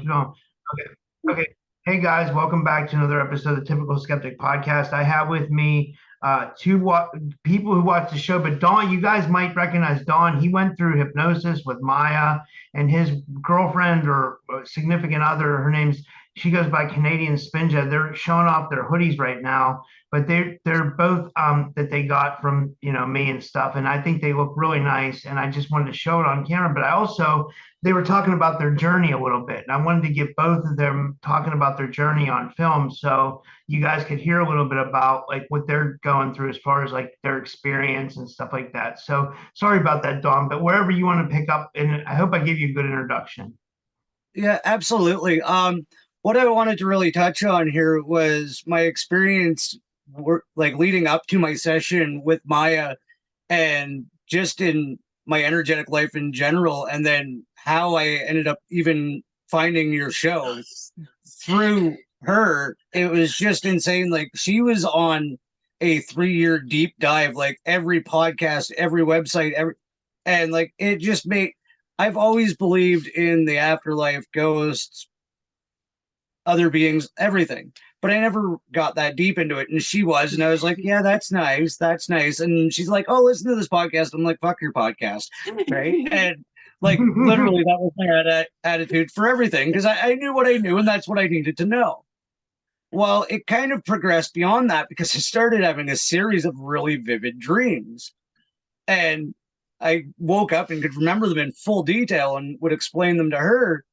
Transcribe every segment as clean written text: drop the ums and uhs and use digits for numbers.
Keep going. Okay. Okay. Hey guys, welcome back to another episode of the Typical Skeptic Podcast. I have with me people who watch the show, but Don, you guys might recognize Don. He went through hypnosis with Maya and his girlfriend or significant other. She goes by Canadian Spinja. They're showing off their hoodies right now, but they're both that they got from me and stuff, and I think they look really nice. And I just wanted to show it on camera, but I also they were talking about their journey a little bit, and I wanted to get both of them talking about their journey on film, so you guys could hear a little bit about like what they're going through as far as like their experience and stuff like that. So sorry about that, Don, but wherever you want to pick up, and I hope I give you a good introduction. Yeah, absolutely. What I wanted to really touch on here was my experience like leading up to my session with Maya and just in my energetic life in general, and then how I ended up even finding your show through her. It was just insane. Like she was on a 3-year deep dive, like every podcast, every website, and like it just made I've always believed in the afterlife, ghosts, other beings, everything. But I never got that deep into it. And she was, and I was like, yeah, that's nice. That's nice. And she's like, oh, listen to this podcast. I'm like, fuck your podcast. Right. And like, literally, that was my attitude for everything because I knew what I knew, and that's what I needed to know. Well, it kind of progressed beyond that because I started having a series of really vivid dreams. And I woke up and could remember them in full detail and would explain them to her.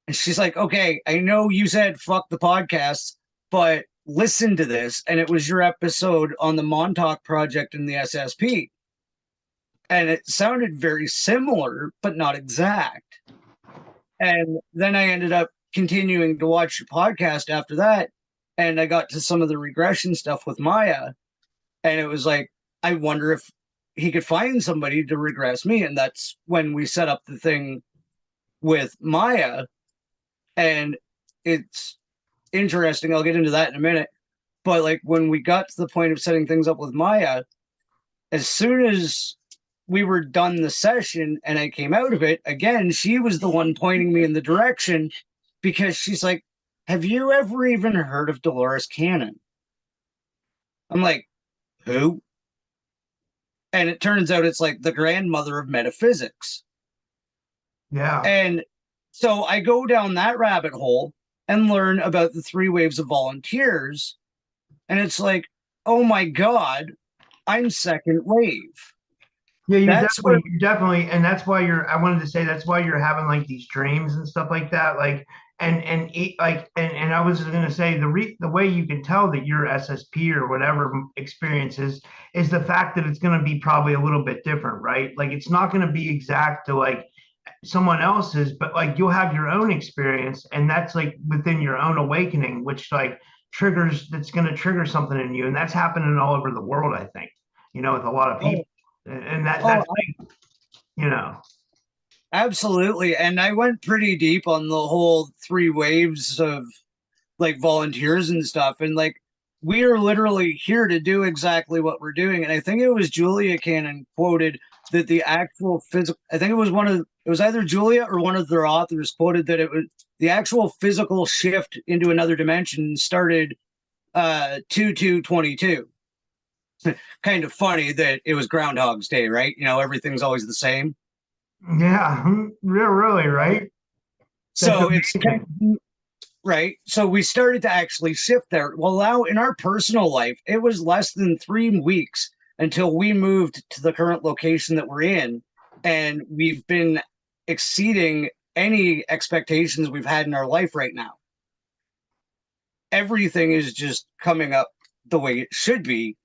And she's like, okay, I know you said fuck the podcast, but listen to this. And it was your episode on the Montauk Project in the SSP. And it sounded very similar, but not exact. And then I ended up continuing to watch your podcast after that. And I got to some of the regression stuff with Maya. And it was like, I wonder if he could find somebody to regress me. And that's when we set up the thing with Maya. And it's interesting. I'll get into that in a minute. But like when we got to the point of setting things up with Maya, as soon as we were done the session and I came out of it, again, she was the one pointing me in the direction because she's like, have you ever even heard of Dolores Cannon? I'm like, who? And it turns out it's like the grandmother of metaphysics. Yeah. And so I go down that rabbit hole and learn about the 3 waves of volunteers. And it's like, oh my God, I'm second wave. Yeah, That's what you're definitely, and that's why I wanted to say that's why you're having like these dreams and stuff like that. Like, and I was going to say the way you can tell that you're SSP or whatever experiences is the fact that it's going to be probably a little bit different, right? Like, it's not going to be exact to like someone else's, but like you'll have your own experience, and that's like within your own awakening, which like that's going to trigger something in you, and that's happening all over the world, I think, with a lot of oh, people. And oh that's like, you know, absolutely. And I went pretty deep on the whole 3 waves of like volunteers and stuff. And like we are literally here to do exactly what we're doing. And I think it was Julia Cannon quoted that the actual physical, I think it was either Julia or one of their authors quoted that it was the actual physical shift into another dimension started 2/2/22. Kind of funny that it was Groundhog's Day, right? Everything's always the same. yeah, really, right? That's So it's kind amazing. of, right. So we started to actually shift there. Well, now in our personal life, it was less than 3 weeks until we moved to the current location that we're in. And we've been exceeding any expectations we've had in our life right now. Everything is just coming up the way it should be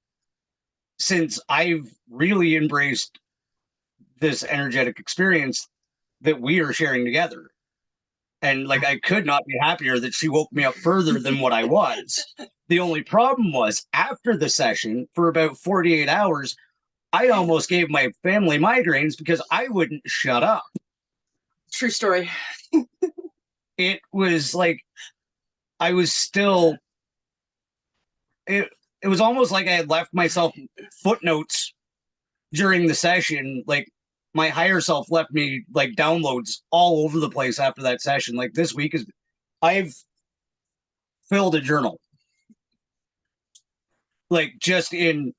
since I've really embraced this energetic experience that we are sharing together. And like, I could not be happier that she woke me up further than what I was. The only problem was after the session for about 48 hours, I almost gave my family migraines because I wouldn't shut up. True story. It was like, I was still, it was almost like I had left myself footnotes during the session. Like my higher self left me like downloads all over the place after that session. Like this week I've filled a journal, like just in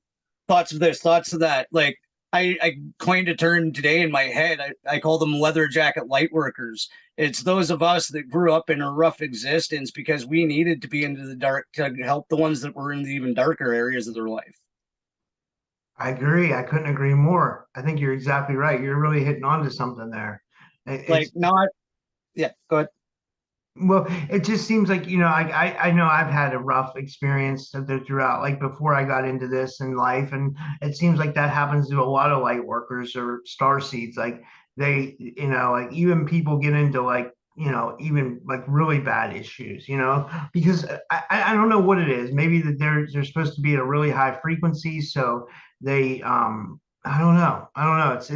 thoughts of this, thoughts of that. Like I coined a term today in my head. I call them leather jacket light workers. It's those of us that grew up in a rough existence because we needed to be into the dark to help the ones that were in the even darker areas of their life. I agree. I couldn't agree more. I think you're exactly right. You're really hitting on to something there. Like It's not, yeah, go ahead. Well, it just seems like, I know I've had a rough experience throughout, like before I got into this in life, and it seems like that happens to a lot of light workers or star seeds. Like like even people get into like, even like really bad issues, because I don't know what it is. Maybe that they're supposed to be at a really high frequency, so they I don't know. I don't know. It's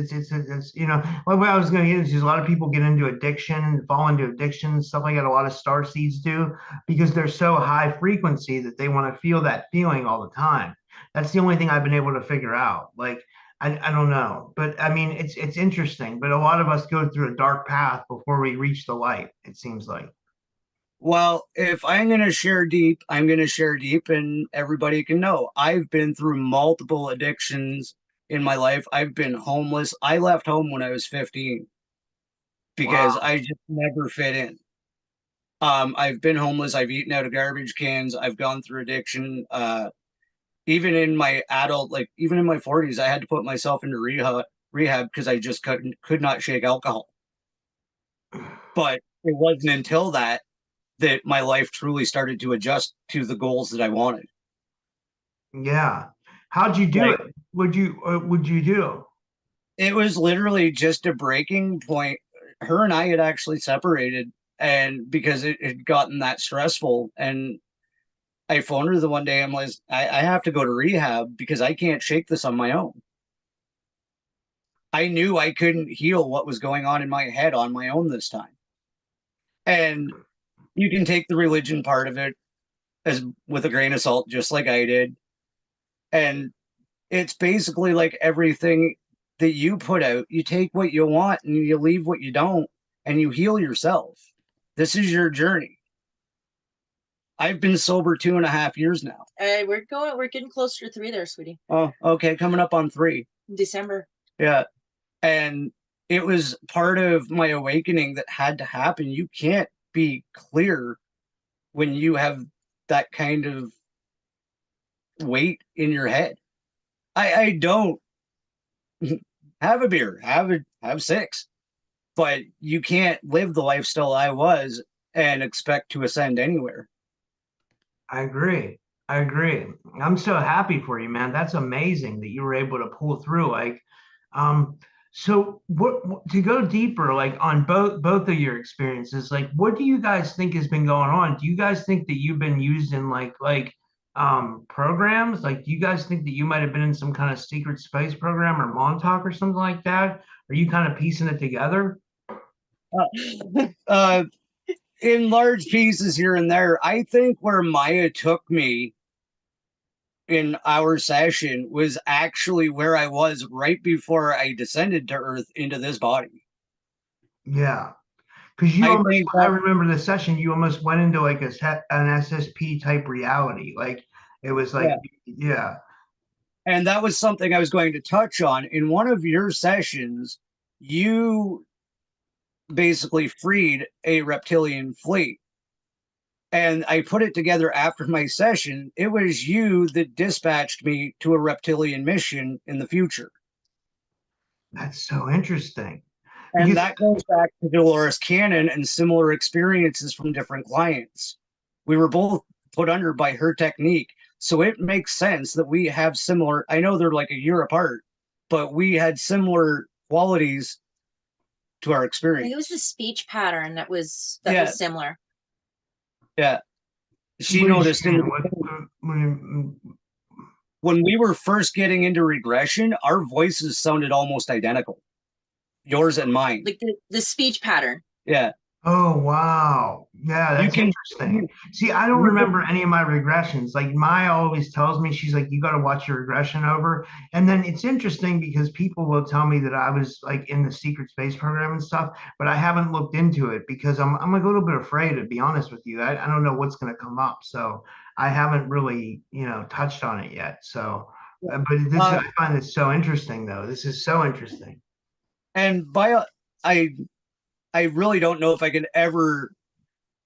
what I was going to get into is a lot of people get into addiction and fall into addiction, stuff like that. A lot of star seeds do because they're so high frequency that they want to feel that feeling all the time. That's the only thing I've been able to figure out. Like, I don't know, but I mean, it's interesting. But a lot of us go through a dark path before we reach the light, it seems like. Well, if I'm going to share deep, I'm going to share deep, and everybody can know. I've been through multiple addictions in my life. I've been homeless. I left home when I was 15 because Wow. I just never fit in. I've been homeless. I've eaten out of garbage cans. I've gone through addiction. Even in my adult, like even in my 40s, I had to put myself into rehab because I just could not shake alcohol. But it wasn't until that my life truly started to adjust to the goals that I wanted. Yeah. How'd you do Like it? Would you do? it was literally just a breaking point. Her and I had actually separated, and because it had gotten that stressful, and I phoned her the one day. I have to go to rehab because I can't shake this on my own. I knew I couldn't heal what was going on in my head on my own this time. And you can take the religion part of it as with a grain of salt, just like I did. And it's basically like everything that you put out, you take what you want and you leave what you don't, and you heal yourself. This is your journey. I've been sober 2.5 years now. We're getting closer to 3 there, sweetie. Oh, okay. Coming up on 3. December. Yeah. And it was part of my awakening that had to happen. You can't be clear when you have that kind of weight in your head. I don't have a beer, have 6, but you can't live the lifestyle I was and expect to ascend anywhere. I agree. I agree. I'm so happy for you, man. That's amazing that you were able to pull through. Like, um, so to go deeper, like on both of your experiences, like what do you guys think has been going on? Do you guys think that you've been used in programs? Like, do you guys think that you might have been in some kind of secret space program or Montauk or something like that? Are you kind of piecing it together? Uh, in large pieces here and there, I think where Maya took me in our session was actually where I was right before I descended to Earth into this body. Yeah. Because I think I that, remember the session, you almost went into like an SSP type reality. Like it was like, yeah, yeah, and that was something I was going to touch on. In one of your sessions, you basically freed a reptilian fleet. And I put it together after my session. It was you that dispatched me to a reptilian mission in the future. that's so interesting. And Because that goes back to Dolores Cannon and similar experiences from different clients. We were both put under by her technique. So it makes sense that we have similar, I know they're like a year apart, but we had similar qualities to our I experience. think it was the speech pattern that was Yeah. similar. Yeah. She what did noticed you in mean? the What- when we were first getting into regression, our voices sounded almost identical, yours and mine. Like the speech pattern. Yeah. oh, wow. Yeah, You that's can, interesting. See, I don't you remember can any of my regressions. Like Maya always tells me, she's like, you got to watch your regression over. And then it's interesting because people will tell me that I was like in the secret space program and stuff, but I haven't looked into it because I'm like a little bit afraid, to be honest with you. I don't know what's going to come up. So I haven't really, touched on it yet. So, but uh, I find this so interesting though. This is so interesting. and I I really don't know if I can ever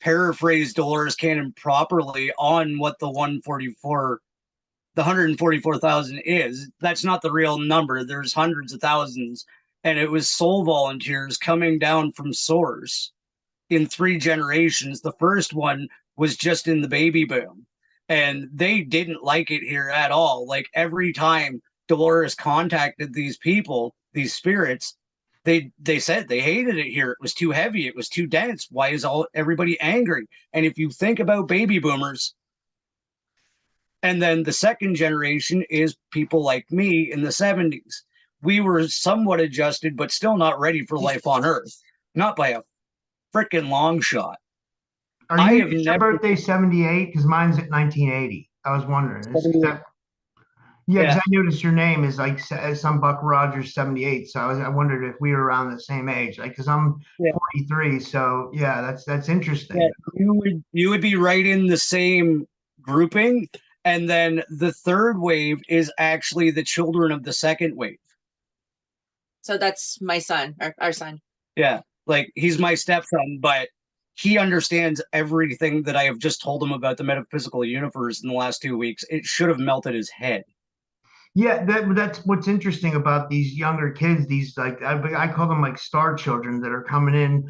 paraphrase Dolores Cannon properly on what the 144,000 is. That's not the real number. There's hundreds of thousands. And it was soul volunteers coming down from source in 3 generations. The first one was just in the baby boom. And they didn't like it here at all. Like every time Dolores contacted these people, these spirits, they said they hated it here. It was too heavy. It was too dense. Why is everybody angry? And if you think about baby boomers, and then the second generation is people like me in the 70s. We were somewhat adjusted, but still not ready for life on Earth. Not by a freaking long shot. Are I you, have is your never. birthday 78? Because mine's at 1980. I was wondering. Is that, yeah, because Yeah, I noticed your name is like some Buck Rogers 78. So I wondered if we were around the same age. Like, because I'm yeah, 43. So yeah, that's yeah. interesting. You would be right in the same grouping. And then the third wave is actually the children of the second wave. So that's my son, our son. Yeah, like he's my stepson, but he understands everything that I have just told him about the metaphysical universe in the last 2 weeks. It should have melted his head. Yeah, that's what's interesting about these younger kids. These like I call them like star children that are coming in.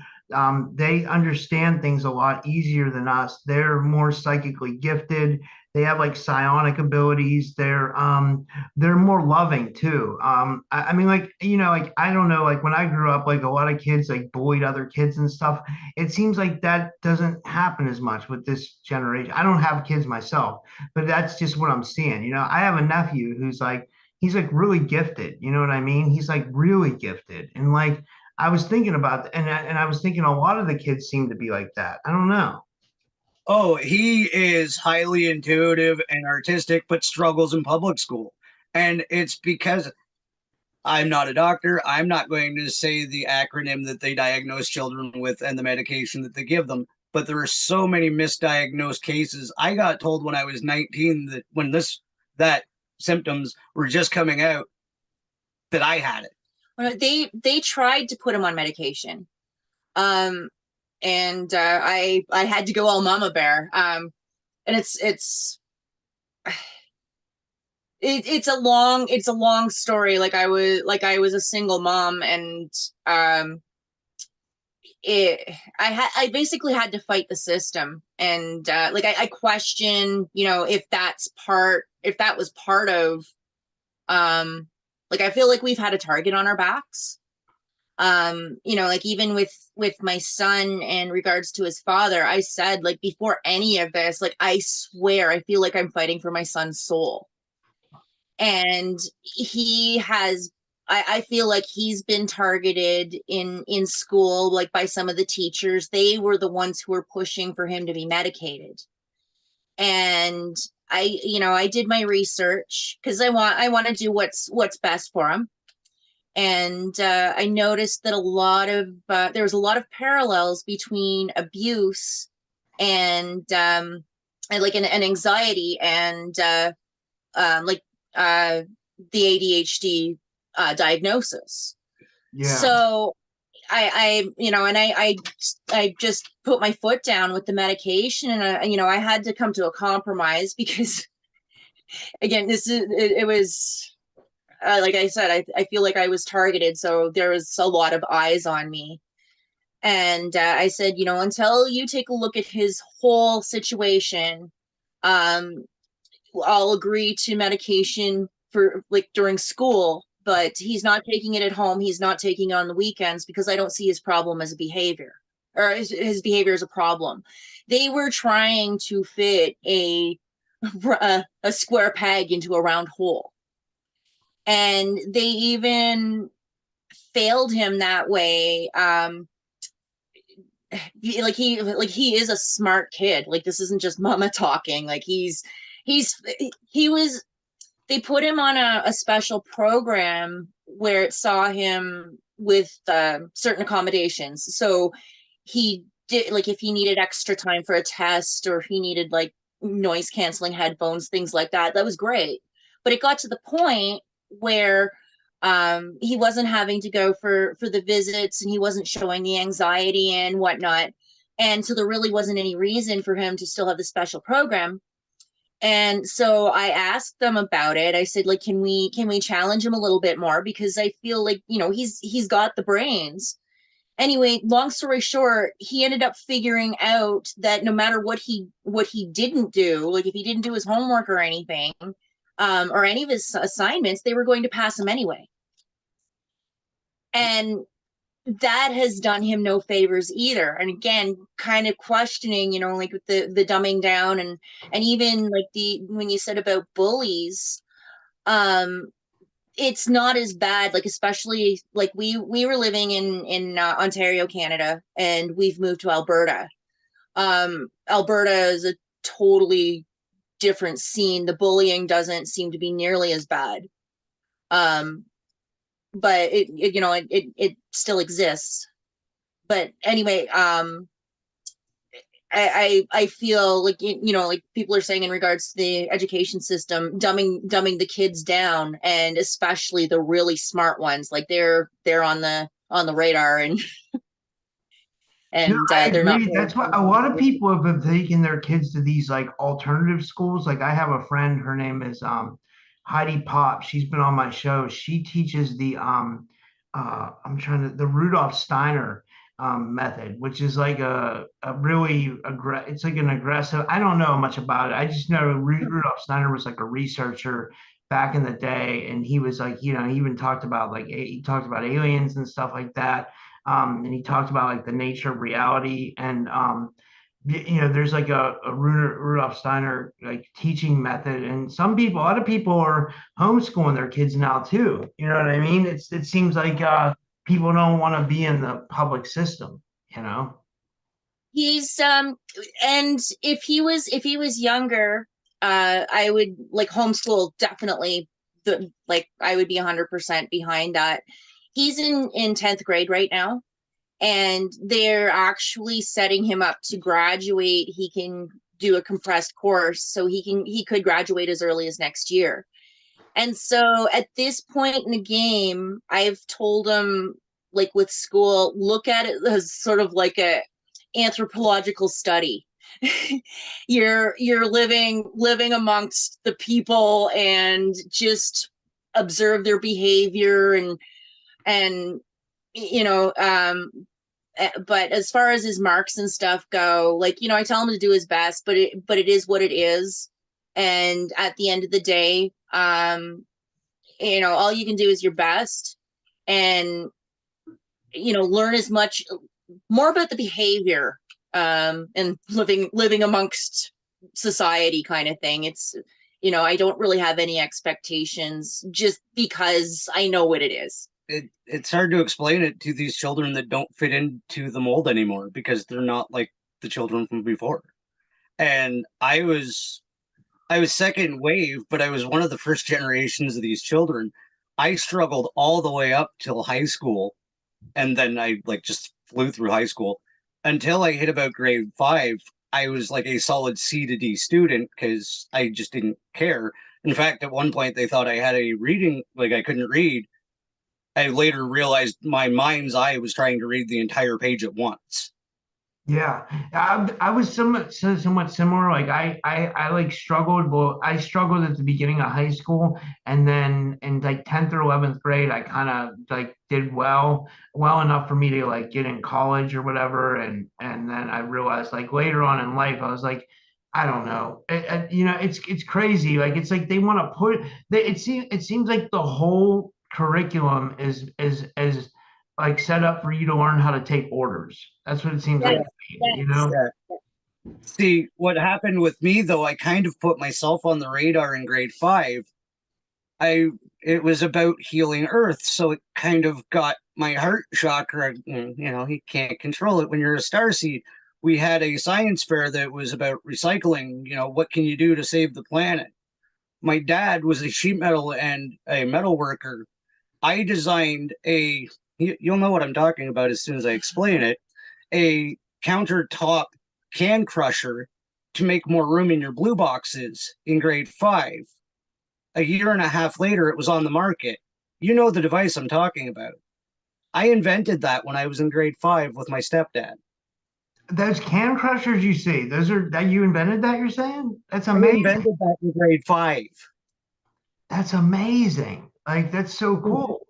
They understand things a lot easier than us. They're more psychically gifted. They have like psionic abilities. They're more loving too. I mean, like like I don't know, like when I grew up, like a lot of kids like bullied other kids and stuff. It seems like that doesn't happen as much with this generation. I don't have kids myself, but that's just what I'm seeing. I have a nephew who's like, he's like really gifted. You know what I mean? He's like really gifted. And like, I was thinking about, and I was thinking a lot of the kids seem to be like that. I don't know. Oh, he is highly intuitive and artistic, but struggles in public school. And it's because I'm not a doctor. I'm not going to say the acronym that they diagnose children with and the medication that they give them. But there are so many misdiagnosed cases. I got told when I was 19 that that symptoms were just coming out that I had it. Well, they tried to put him on medication, um, and I had to go all mama bear. And it's a long story. I was a single mom, and um, I basically had to fight the system, and I question, if that was part of, I feel like we've had a target on our backs. Like even with my son in regards to his father, I said, like, before any of this, like, I swear I feel like I'm fighting for my son's soul. And he has, I feel like he's been targeted in school, like by some of the teachers. They were the ones who were pushing for him to be medicated. And I did my research because I want to do what's best for him. And I noticed that there was a lot of parallels between abuse and like an anxiety and like the ADHD diagnosis. Yeah. So I just put my foot down with the medication, and I had to come to a compromise because again, it was like I said, I feel like I was targeted, so there was a lot of eyes on me. And I said, until you take a look at his whole situation, um, I'll agree to medication for like during school, but he's not taking it at home. He's not taking it on the weekends because I don't see his problem as a behavior, or his behavior as a problem. They were trying to fit a square peg into a round hole. And they even failed him that way. he is a smart kid. Like, this isn't just mama talking. Like, he's he was they put him on a special program where it saw him with certain accommodations. So he did, like, if he needed extra time for a test, or if he needed like noise canceling headphones, things like that, that was great. But it got to the point where he wasn't having to go for the visits, and he wasn't showing the anxiety and whatnot. And so there really wasn't any reason for him to still have the special program. And so I asked them about it. I said, like, can we challenge him a little bit more, because I feel like, he's got the brains. Anyway, long story short, he ended up figuring out that no matter what he didn't do, like if he didn't do his homework or anything, or any of his assignments, they were going to pass him anyway. And that has done him no favors either. And again, kind of questioning, like with the dumbing down, and even like when you said about bullies, it's not as bad. Like, especially like we were living in Ontario, Canada, and we've moved to Alberta. Alberta is a totally different scene. The bullying doesn't seem to be nearly as bad. But it still exists. But anyway, I feel like, like people are saying in regards to the education system, dumbing the kids down, and especially the really smart ones, like they're on the radar, and I they're not. agree. That's why a lot of people have been taking their kids to these like alternative schools. Like I have a friend, her name is Heidi Pop. She's been on my show. She teaches the Rudolf Steiner method, which is like a really it's like an aggressive. I don't know much about it. I just know Rudolf Steiner was like a researcher back in the day, and he was like, he even talked about he talked about aliens and stuff like that. And he talked about like the nature of reality, and there's like a Rudolf Steiner like teaching method, and a lot of people are homeschooling their kids now too. You know what I mean? It seems like people don't want to be in the public system. You know? He's and if he was younger, I would like homeschool, definitely. I would be 100% behind that. He's in 10th grade right now, and they're actually setting him up to graduate. He can do a compressed course, so he could graduate as early as next year. And so at this point in the game, I've told him, like with school, look at it as sort of like a anthropological study. You're living amongst the people, and just observe their behavior, and you know but as far as his marks and stuff go, like, I tell him to do his best, but it is what it is. And at the end of the day, all you can do is your best, and learn as much more about the behavior, and living amongst society, kind of thing. It's, I don't really have any expectations, just because I know what it is. It's hard to explain it to these children that don't fit into the mold anymore, because they're not like the children from before. And I was second wave, but I was one of the first generations of these children. I struggled all the way up till high school, and then I like just flew through high school until I hit about grade 5. I was like a solid C to D student because I just didn't care. In fact, at one point they thought I had a reading, like I couldn't read. I later realized my mind's eye was trying to read the entire page at once. Yeah, I was somewhat similar. Like I like struggled. Well, I struggled at the beginning of high school, and then in like 10th or 11th grade, I kind of like did well enough for me to like get in college or whatever. And then I realized like later on in life, I was like, I don't know. It's crazy. Like it's like they want to it seems like the whole curriculum is like set up for you to learn how to take orders. That's what it seems like, Yes, you yes. know? Yeah. See, what happened with me though, I kind of put myself on the radar in grade 5. It was about healing Earth, so it kind of got my heart chakra, he can't control it when you're a starseed. We had a science fair that was about recycling. What can you do to save the planet? My dad was a sheet metal and a metal worker. I designed you'll know what I'm talking about as soon as I explain it, a countertop can crusher to make more room in your blue boxes in grade 5. A year and a half later, it was on the market. You know the device I'm talking about. I invented that when I was in grade 5 with my stepdad. Those can crushers you see, those are that you invented that, you're saying? That's I amazing. invented that in grade 5. That's amazing. Like, that's so cool.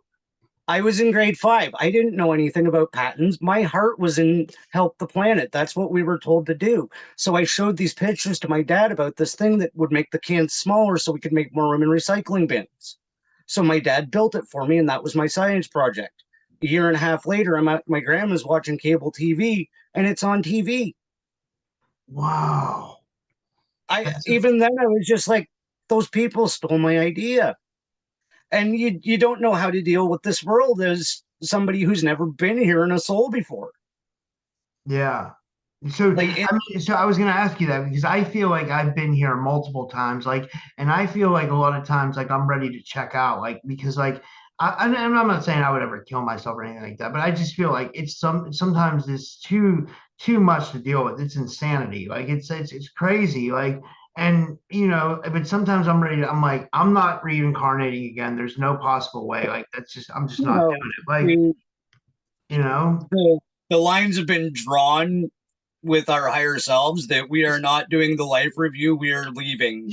I was in grade 5. I didn't know anything about patents. My heart was in help the planet. That's what we were told to do. So I showed these pictures to my dad about this thing that would make the cans smaller so we could make more room in recycling bins. So my dad built it for me, and that was my science project. A year and a half later, I'm at my grandma's watching cable TV, and it's on TV. Wow. Even then I was just like, those people stole my idea. And you don't know how to deal with this world as somebody who's never been here in a soul before. Yeah. So so I was gonna ask you that because I feel like I've been here multiple times, like, and I feel like a lot of times, like, I'm ready to check out, like, because, like, I'm not saying I would ever kill myself or anything like that, but I just feel like it's sometimes it's too much to deal with. It's insanity, like, it's crazy, like, and but sometimes I'm like, I'm not reincarnating again. There's no possible way. Like, I'm just not doing it. Like, the lines have been drawn with our higher selves that we are not doing the life review. We are leaving.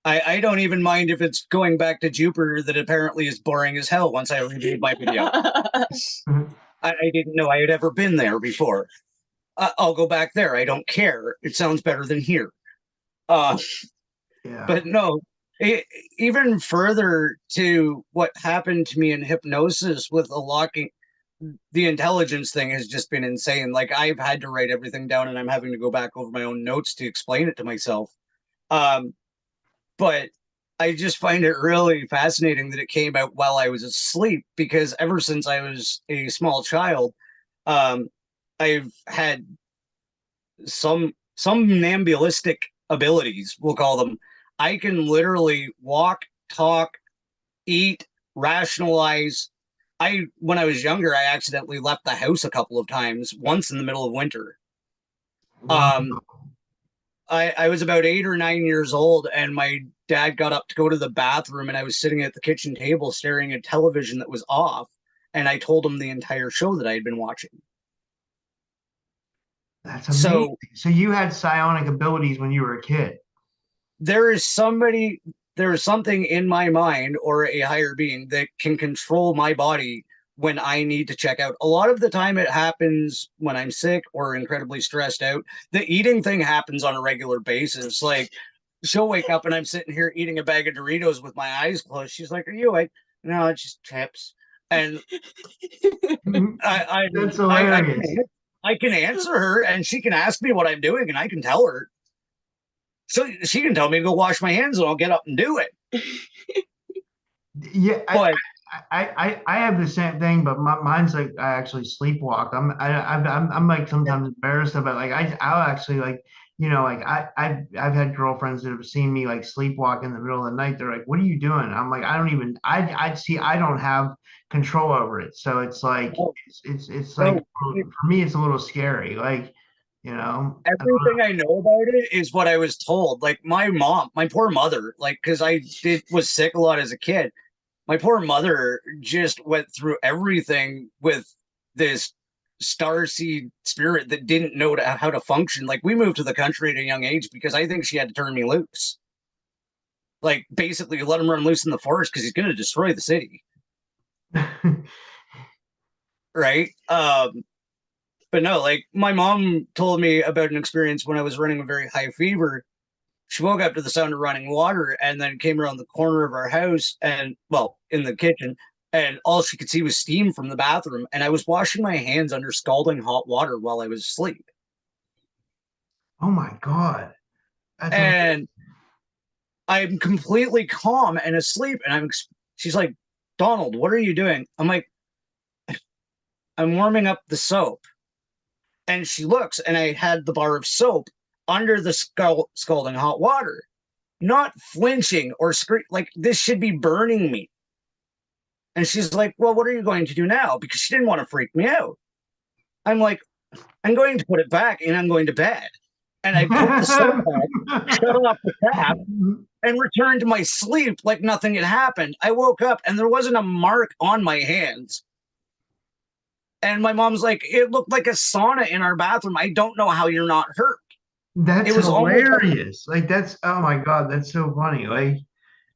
I don't even mind if it's going back to Jupiter, that apparently is boring as hell once I reviewed my video. I didn't know I had ever been there before. I'll go back there. I don't care. It sounds better than here. Yeah. But no, even further to what happened to me in hypnosis with unlocking the intelligence thing has just been insane. Like, I've had to write everything down, and I'm having to go back over my own notes to explain it to myself. But I just find it really fascinating that it came out while I was asleep, because ever since I was a small child, I've had some somnambulistic abilities, we'll call them. I can literally walk, talk, eat, rationalize. When I was younger, I accidentally left the house a couple of times, once in the middle of winter. Wow. I was about 8 or 9 years old, and my dad got up to go to the bathroom, and I was sitting at the kitchen table staring at television that was off, and I told him the entire show that I had been watching. That's amazing. So you had psionic abilities when you were a kid. There is something in my mind or a higher being that can control my body when I need to check out. A lot of the time it happens when I'm sick or incredibly stressed out. The eating thing happens on a regular basis. Like, she'll wake up and I'm sitting here eating a bag of Doritos with my eyes closed. She's like, "Are you awake?" "No, it's just chips." And That's hilarious. I can answer her, and she can ask me what I'm doing, and I can tell her. So she can tell me to go wash my hands, and I'll get up and do it. Yeah, But I have the same thing, but mine's like I actually sleepwalk. I'm like sometimes embarrassed about, like, I'll actually, like, like, I've had girlfriends that have seen me, like, sleepwalk in the middle of the night. They're like, "What are you doing?" I'm like, I don't have control over it. So it's like it's like, for me it's a little scary. Like, everything I know about it is what I was told. Like, my mom, my poor mother, like, because was sick a lot as a kid. My poor mother just went through everything with this starseed spirit that didn't know how to function. Like, we moved to the country at a young age because I think she had to turn me loose. Like, basically let him run loose in the forest because he's going to destroy the city. Right? But no, like, my mom told me about an experience when I was running a very high fever. She woke up to the sound of running water and then came around the corner of our house and, well, in the kitchen, and all she could see was steam from the bathroom. And I was washing my hands under scalding hot water while I was asleep. Oh my God. That's and I'm completely calm and asleep. And she's like, "Donald, what are you doing?" I'm like, I'm warming up the soap. And she looks, and I had the bar of soap under the scalding hot water, not flinching or like this should be burning me. And she's like, well, what are you going to do now? Because she didn't want to freak me out. I'm like, I'm going to put it back and I'm going to bed. And I put the soap back, shut off the tap, and returned to my sleep like nothing had happened. I woke up and there wasn't a mark on my hands. And my mom's like, it looked like a sauna in our bathroom. I don't know how you're not hurt. That's It was hilarious. Like that's, oh my God, that's so funny. Like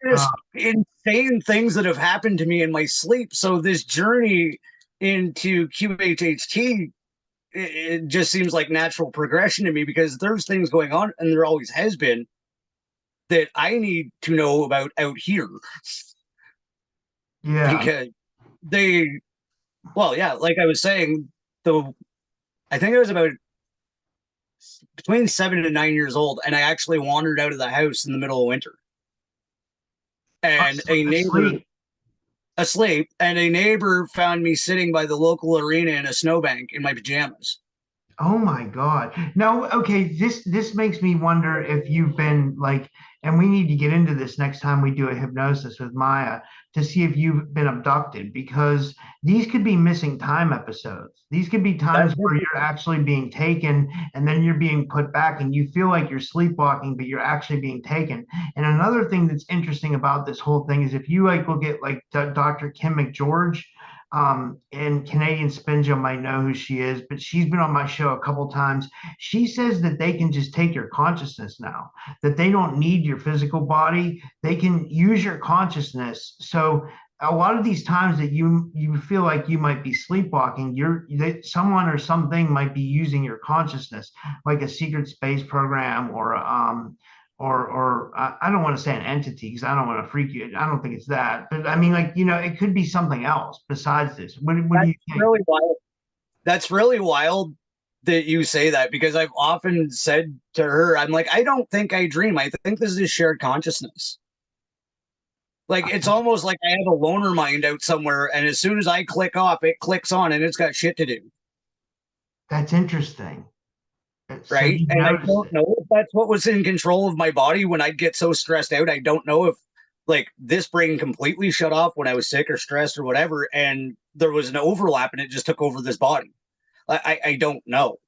just insane things that have happened to me in my sleep. So this journey into QHHT, it just seems like natural progression to me because there's things going on, and there always has been, that I need to know about out here. yeah. Because like I was saying, I think I was about between 7 and 9 years old, and I actually wandered out of the house in the middle of winter. And a neighbor asleep, and a neighbor found me sitting by the local arena in a snowbank in my pajamas. Oh my God. No, okay, this makes me wonder if you've been like, and we need to get into this next time we do a hypnosis with Maya to see if you've been abducted, because these could be missing time episodes. These could be times where you're actually being taken and then you're being put back and you feel like you're sleepwalking, but you're actually being taken. And another thing that's interesting about this whole thing is if you like look at like Dr. Kim McGeorge, and Canadian Spinjo might know who she is, but she's been on my show a couple times. She says that they can just take your consciousness now, that they don't need your physical body. They can use your consciousness. So a lot of these times that you feel like you might be sleepwalking, someone or something might be using your consciousness, like a secret space program or I don't want to say an entity because I don't want to freak you. I don't think it's that, but I mean, like, it could be something else besides this. What do you think? Really wild. That's really wild that you say that, because I've often said to her, I'm like, I don't think I dream. I think this is shared consciousness. Like, it's almost like I have a loner mind out somewhere, and as soon as I click off, it clicks on, and it's got shit to do. That's interesting. Right? And I don't know if that's what was in control of my body when I'd get so stressed out. I don't know if like this brain completely shut off when I was sick or stressed or whatever, and there was an overlap and it just took over this body. I don't know.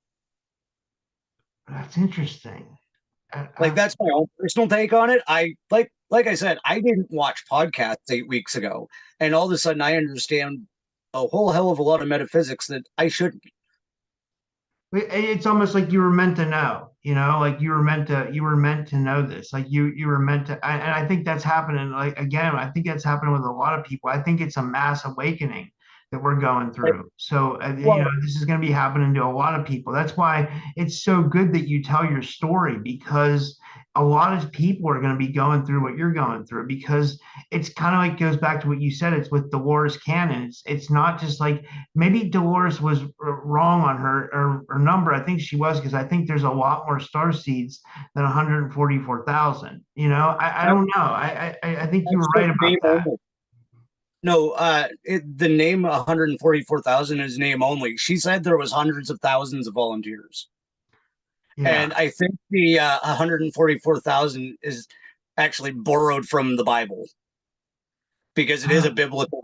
That's interesting. Like, that's my own personal take on it. Like I said, I didn't watch podcasts 8 weeks ago, and all of a sudden I understand a whole hell of a lot of metaphysics that I shouldn't. It's almost like you were meant to know, like you were meant to know this, like you were meant to, and I think that's happening. Like, again, I think that's happening with a lot of people. I think it's a mass awakening that we're going through. So, this is going to be happening to a lot of people. That's why it's so good that you tell your story, because a lot of people are going to be going through what you're going through, because it's kind of like goes back to what you said. It's with Dolores Cannon. It's not just like maybe Dolores was wrong on her number. I think she was, because I think there's a lot more star seeds than 144,000. I don't know. I think you were right about that. No, the name 144,000 is name only. She said there was hundreds of thousands of volunteers. Yeah. And I think the 144,000 is actually borrowed from the Bible, because it is a biblical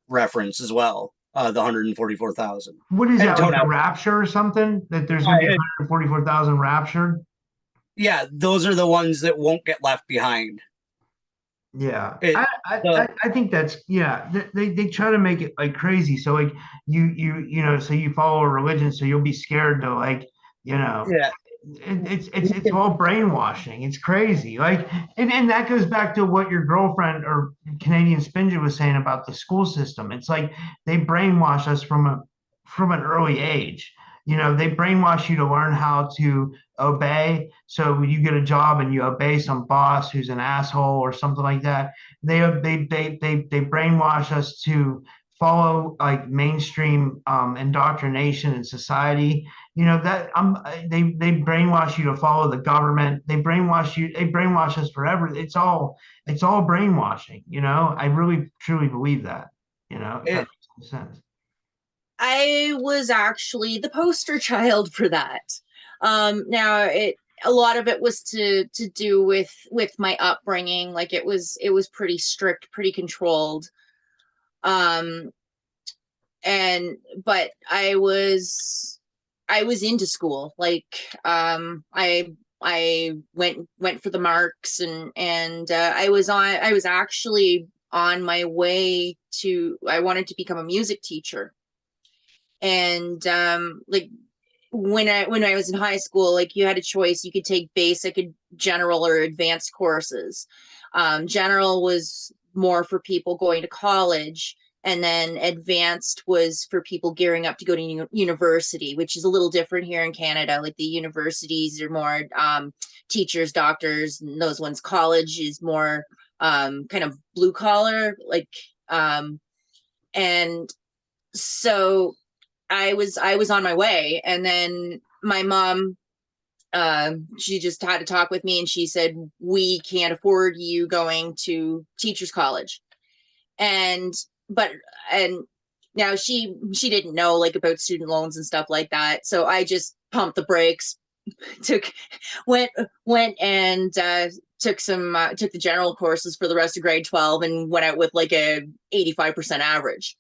reference as well, the 144,000. What is that, like a rapture or something? That there's going to be 144,000 raptured? Yeah, those are the ones that won't get left behind. Yeah, I think that's, yeah, they try to make it like crazy. So like so you follow a religion, so you'll be scared to like, yeah, it's all brainwashing. It's crazy. Like, and that goes back to what your girlfriend or Canadian Spinja was saying about the school system. It's like they brainwash us from an early age. They brainwash you to learn how to obey. So when you get a job and you obey some boss who's an asshole or something like that, they brainwash us to follow like mainstream indoctrination in society. They brainwash you to follow the government. They brainwash us forever. It's all brainwashing. I really truly believe that. If that makes sense. I was actually the poster child for that. Now a lot of it was to do with my upbringing. Like it was pretty strict, pretty controlled. Um, and but I was into school. Like I went for the marks, and I was actually on my way to, I wanted to become a music teacher. And like when I was in high school, like you had a choice. You could take basic, general, or advanced courses. General was more for people going to college, and then advanced was for people gearing up to go to university, which is a little different here in Canada. Like the universities are more teachers, doctors, and those ones. College is more kind of blue collar, like and so I was on my way, and then my mom, she just had to talk with me, and she said, we can't afford you going to teachers college. And but and now she didn't know like about student loans and stuff like that, so I just pumped the brakes, took went went and took the general courses for the rest of grade 12, and went out with like a 85% average.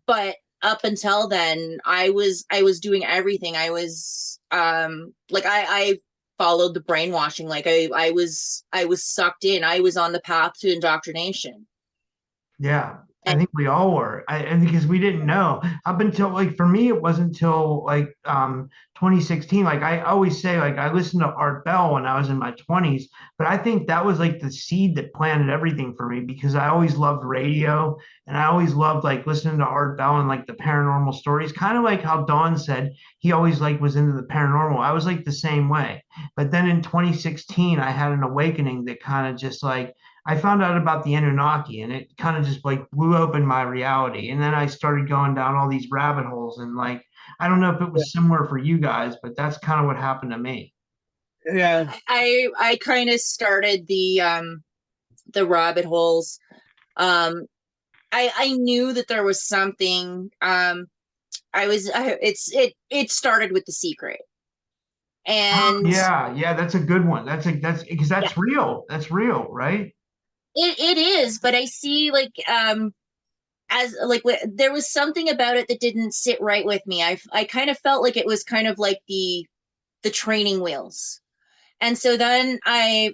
But up until then, I was doing everything. I was like I followed the brainwashing. Like I was sucked in. I was on the path to indoctrination. Yeah, I And think we all were. And because we didn't know up until, like, for me, it wasn't until like 2016. Like I always say, like I listened to Art Bell when I was in my 20s, but I think that was like the seed that planted everything for me, because I always loved radio, and I always loved like listening to Art Bell and like the paranormal stories. Kind of like how Don said he always like was into the paranormal. I was like the same way. But then in 2016, I had an awakening that kind of just like, I found out about the Anunnaki, and it kind of just like blew open my reality. And then I started going down all these rabbit holes, and like, I don't know if it was similar for you guys, but that's kind of what happened to me. Yeah. I kind of started the rabbit holes. Um I knew that there was something. It started with The Secret. And Yeah, yeah, that's a good one. That's because yeah, that's real. That's real, right? it is, but I see like as like there was something about it that didn't sit right with me. I kind of felt like it was kind of like the training wheels. And so then I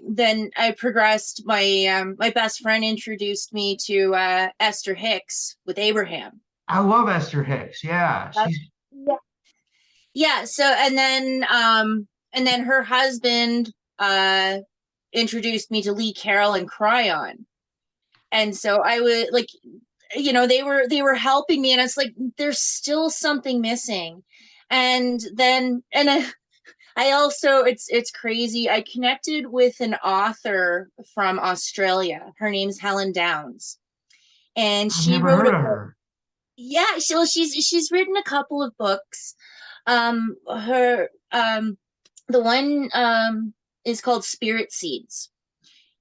progressed. My best friend introduced me to Esther Hicks with Abraham. I love Esther Hicks. Yeah, she's Yeah. Yeah, so and then her husband uh introduced me to Lee Carroll and Cryon. And so I would like, they were helping me, and it's like there's still something missing. And I also, it's crazy. I connected with an author from Australia. Her name's Helen Downs, and I've she never wrote heard a of book. her. Yeah, she's written a couple of books. Her the one is called Spirit Seeds,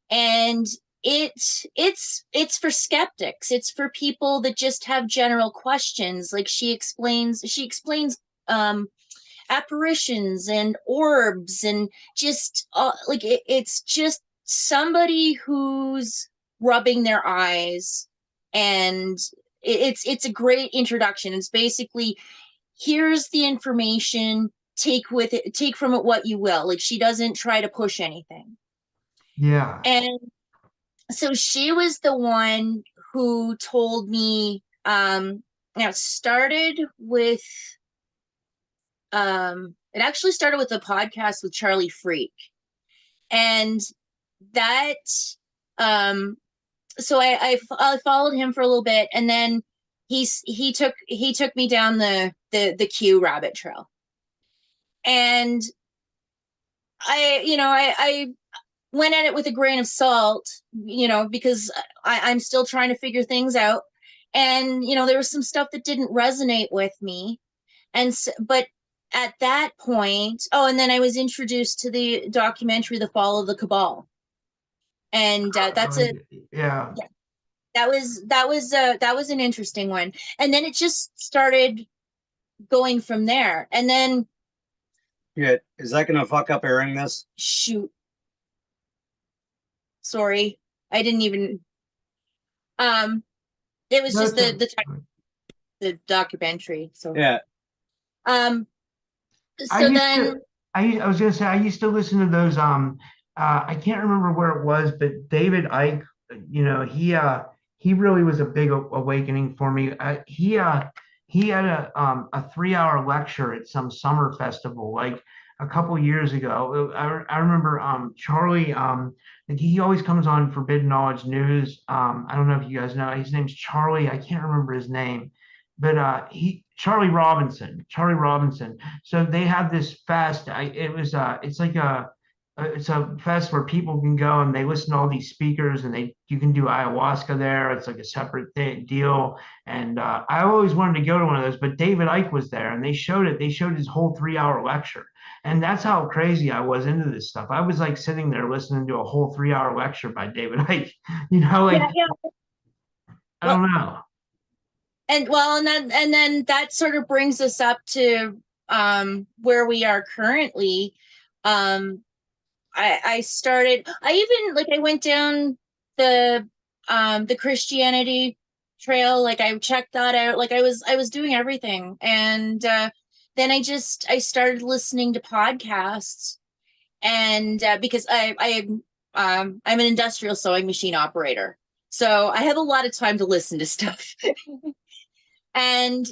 and it's for skeptics. It's for people that just have general questions. Like she explains um apparitions and orbs, and just like it's just somebody who's rubbing their eyes. And it's a great introduction. It's basically, here's the information, take from it what you will. Like she doesn't try to push anything. Yeah. And so she was the one who told me, now it started with it actually started with a podcast with Charlie Freak. And that um so I followed him for a little bit, and then he took me down the Q rabbit trail. And I went at it with a grain of salt, because I'm still trying to figure things out. And there was some stuff that didn't resonate with me. But at that point, oh, and then I was introduced to the documentary The Fall of the Cabal. And that's a Yeah. yeah, that was an interesting one. And then it just started. going from there. And then Shit, is that gonna fuck up airing this? shoot, sorry, I didn't even. It was No, just it's a- the documentary. So Yeah. um, I so used then to. I was gonna say I used to listen to those. I can't remember where it was, but David Icke. He really was a big awakening for me. He had a 3 hour lecture at some summer festival like a couple years ago. I remember Charlie. Like he always comes on Forbidden Knowledge News. I don't know if you guys know. His name's Charlie. I can't remember his name, but he Charlie Robinson. Charlie Robinson. So they have this fest. It's like it's a fest where people can go and they listen to all these speakers, and you can do ayahuasca there. It's like a separate deal. And I always wanted to go to one of those, but David Icke was there, and they showed it. They showed his whole 3 hour lecture, and that's how crazy I was into this stuff. I was like sitting there listening to a whole 3 hour lecture by David Icke. yeah, Like yeah. I Well, don't know. and then that sort of brings us up to where we are currently. Um, I started. I even like I went down the Christianity trail. Like I checked that out. Like I was doing everything, and then I started listening to podcasts, and because I'm an industrial sewing machine operator, so I have a lot of time to listen to stuff. And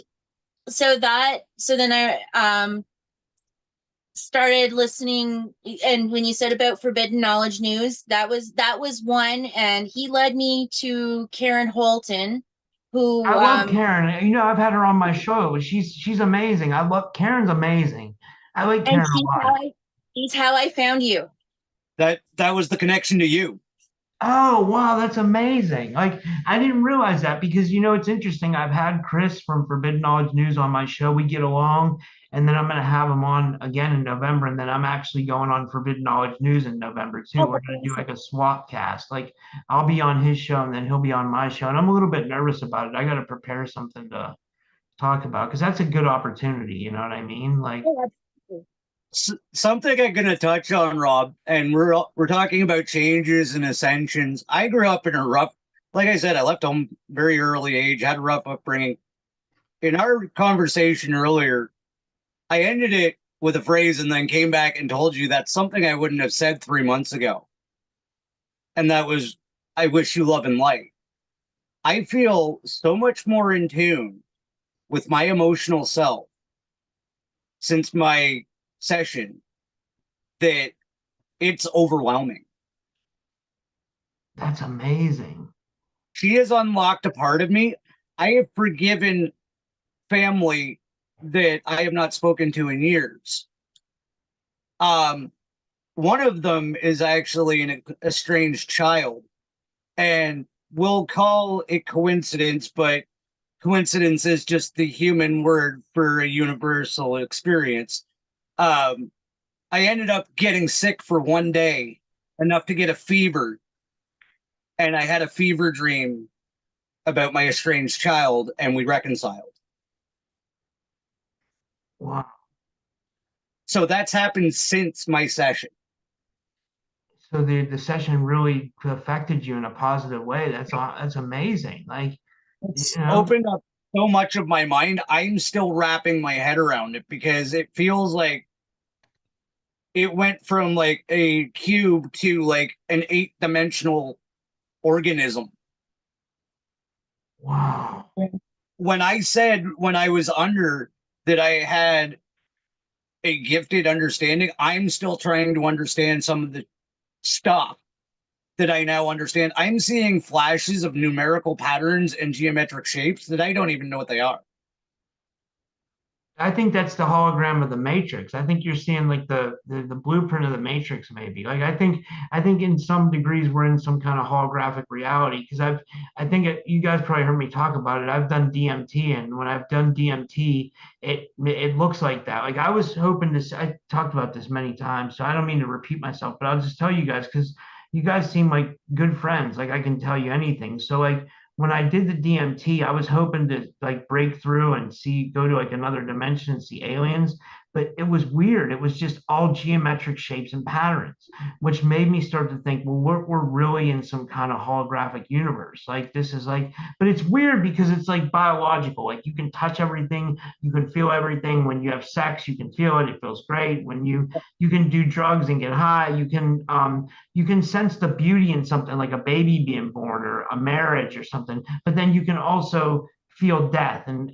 so then I started listening, and when you said about Forbidden Knowledge News, that was one, and he led me to Karen Holton, who I love Karen. I've had her on my show. She's amazing. I love Karen's amazing. I like and Karen a lot. he's how I found you. That was the connection to you. Oh, wow, that's amazing. Like, I didn't realize that because, it's interesting. I've had Chris from Forbidden Knowledge News on my show. We get along, and then I'm going to have him on again in November. And then I'm actually going on Forbidden Knowledge News in November, too. Oh, We're going to do like a swap cast. Like, I'll be on his show, and then he'll be on my show. And I'm a little bit nervous about it. I got to prepare something to talk about because that's a good opportunity. You know what I mean? Like, Something I'm gonna touch on, Rob, and we're talking about changes and ascensions. I grew up in a rough, like I said, I left home very early age, had a rough upbringing. In our conversation earlier, I ended it with a phrase and then came back and told you that's something I wouldn't have said 3 months ago. And that was, I wish you love and light. I feel so much more in tune with my emotional self since my session that it's overwhelming. that's amazing. She has unlocked a part of me. I have forgiven family that I have not spoken to in years. One of them is actually an estranged child, and we'll call it coincidence, but coincidence is just the human word for a universal experience. Um, I ended up getting sick for one day, enough to get a fever, and I had a fever dream about my estranged child, and we reconciled. Wow. So that's happened since my session. So the session really affected you in a positive way. That's amazing. Like, It's opened up so much of my mind. I'm still wrapping my head around it because it feels like it went from like a cube to like an 8-dimensional organism. wow. When I said when I was under that I had a gifted understanding, I'm still trying to understand some of the stuff that I now understand. I'm seeing flashes of numerical patterns and geometric shapes that I don't even know what they are. I think that's the hologram of the Matrix. I think you're seeing like the blueprint of the Matrix, maybe. Like I think in some degrees we're in some kind of holographic reality because I think you guys probably heard me talk about it. I've done DMT, and when I've done DMT, it looks like that. Like I was hoping to. I talked about this many times, so I don't mean to repeat myself, but I'll just tell you guys because you guys seem like good friends. Like I can tell you anything. So like when I did the DMT, I was hoping to like break through and go to like another dimension and see aliens, but it was weird. It was just all geometric shapes and patterns, which made me start to think, well, we're really in some kind of holographic universe. Like this is like, but it's weird because it's like biological. Like you can touch everything, you can feel everything. When you have sex, you can feel it. It feels great. When you can do drugs and get high, you can sense the beauty in something like a baby being born or a marriage or something, but then you can also feel death and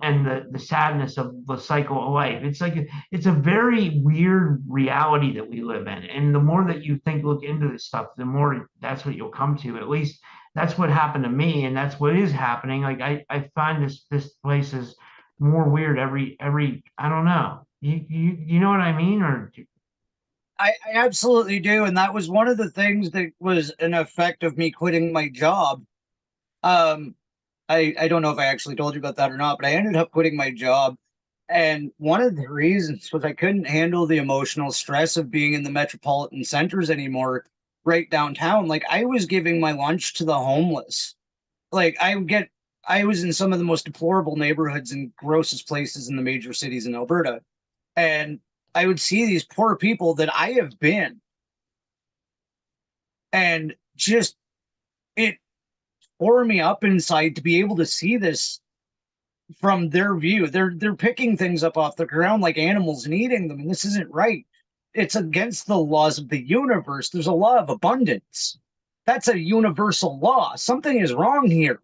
the sadness of the cycle of life. It's like it's a very weird reality that we live in. And the more that you look into this stuff, the more that's what you'll come to. At least that's what happened to me, and that's what is happening. Like I find this place is more weird every I don't know. You know what I mean? Or I absolutely do. And that was one of the things that was an effect of me quitting my job. Um, I don't know if I actually told you about that or not, but I ended up quitting my job. And one of the reasons was I couldn't handle the emotional stress of being in the metropolitan centers anymore, right downtown. Like I was giving my lunch to the homeless. Like I was in some of the most deplorable neighborhoods and grossest places in the major cities in Alberta. And I would see these poor people that I have been, and just it tore me up inside to be able to see this from their view. They're picking things up off the ground like animals and eating them, and this isn't right. It's against the laws of the universe. There's a law of abundance. That's a universal law. Something is wrong here.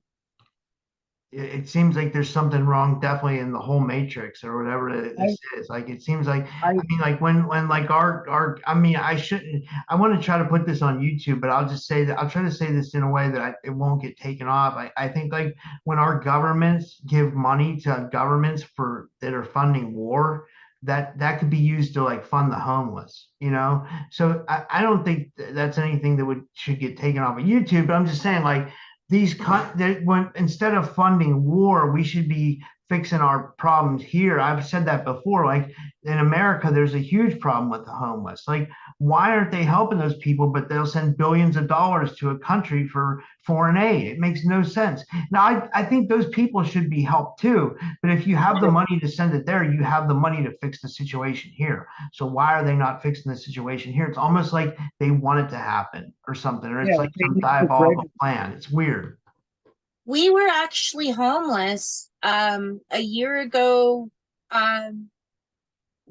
it seems like there's something wrong definitely in the whole matrix or whatever I, this is. Like it seems like I, I mean like when like our I mean I shouldn't I want to try to put this on YouTube, but I'll just say that I'll try to say this in a way that it won't get taken off. I think like when our governments give money to governments for that are funding war, that could be used to like fund the homeless, you know. So I don't think that's anything that would should get taken off of YouTube, but I'm just saying like when instead of funding war, we should be fixing our problems here. I've said that before. Like in America, there's a huge problem with the homeless. Like, why aren't they helping those people? But they'll send billions of dollars to a country for foreign aid. It makes no sense. Now, I think those people should be helped too. But if you have the money to send it there, you have the money to fix the situation here. So why are they not fixing the situation here? It's almost like they want it to happen or something, or it's yeah, like they some need to diabolical plan. It's weird. We were actually homeless a year ago, um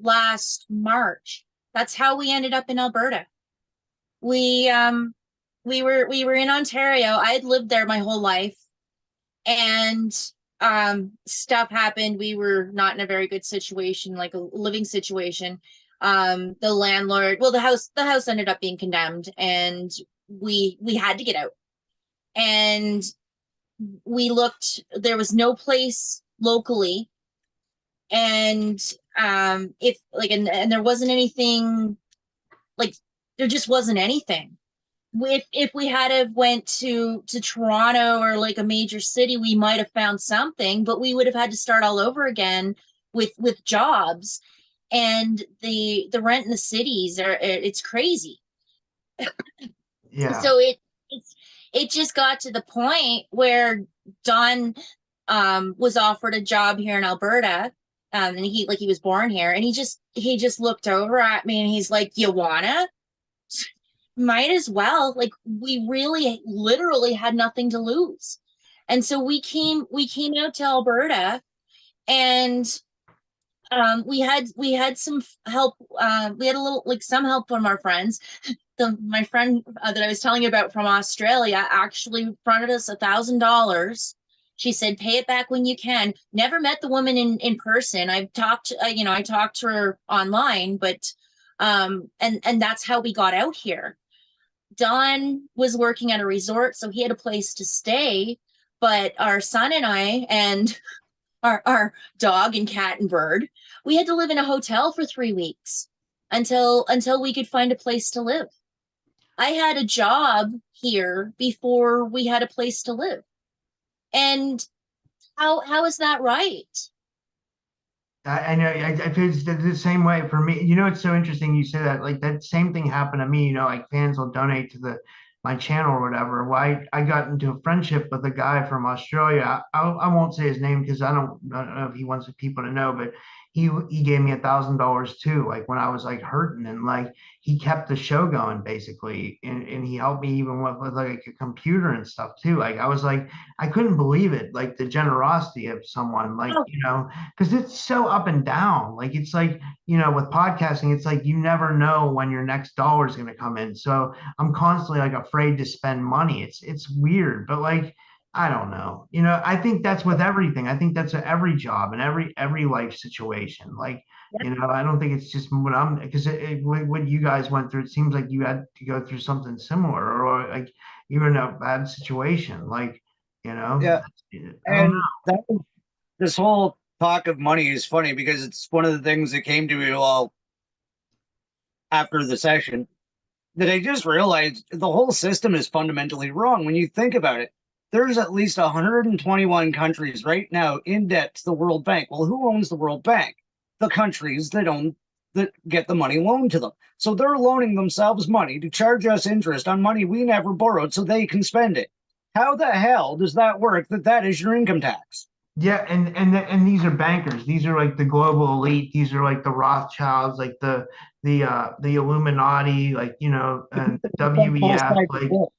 last March. That's how we ended up in Alberta. We we were in Ontario. I had lived there my whole life, and stuff happened. We were not in a very good situation, like a living situation. The landlord, well, the house ended up being condemned, and we had to get out. And we looked, there was no place locally, and if like and there wasn't anything, like there just wasn't anything. If we had have went to Toronto or like a major city, we might have found something, but we would have had to start all over again with jobs. And the rent in the cities are, it's crazy. Yeah. So it just got to the point where Don was offered a job here in Alberta. And he was born here, and he just looked over at me and he's like, "You wanna?" Might as well. Like, we really literally had nothing to lose. And so we came out to Alberta, and we had some help. We had a little, like, some help from our friends. My friend that I was telling you about from Australia actually fronted us $1,000. She said, "Pay it back when you can." Never met the woman in person. I've talked, I talked to her online, but and that's how we got out here. Don was working at a resort, so he had a place to stay. But our son and I and our dog and cat and bird, we had to live in a hotel for 3 weeks until we could find a place to live. I had a job here before we had a place to live. And how is that right? I know. I feel it's the same way for me. You know, it's so interesting you say that. Like that same thing happened to me. You know, like fans will donate to my channel or whatever. Why I got into a friendship with a guy from Australia. I won't say his name because I don't know if he wants people to know, but he gave me $1,000 too, like when I was like hurting, and like he kept the show going basically, and he helped me even with like a computer and stuff too. Like I was like, I couldn't believe it, like the generosity of someone, like, Oh, because it's so up and down. Like it's like, with podcasting, it's like you never know when your next dollar is going to come in. So I'm constantly like afraid to spend money. It's weird, but like I don't know. I think that's with everything. I think that's every job and every life situation. Like, I don't think it's just what I'm, because what you guys went through, it seems like you had to go through something similar, or like you were in a bad situation. Like, you know, Yeah. I don't know. And this whole talk of money is funny because it's one of the things that came to me while after the session, that I just realized the whole system is fundamentally wrong. When you think about it, there's at least 121 countries right now in debt to the World Bank. Well, who owns the World Bank? The countries that get the money loaned to them. So they're loaning themselves money to charge us interest on money we never borrowed so they can spend it. How the hell does that work that is your income tax? Yeah, and these are bankers. These are like the global elite. These are like the Rothschilds, like the Illuminati, like and Both WEF. sides of Like, it.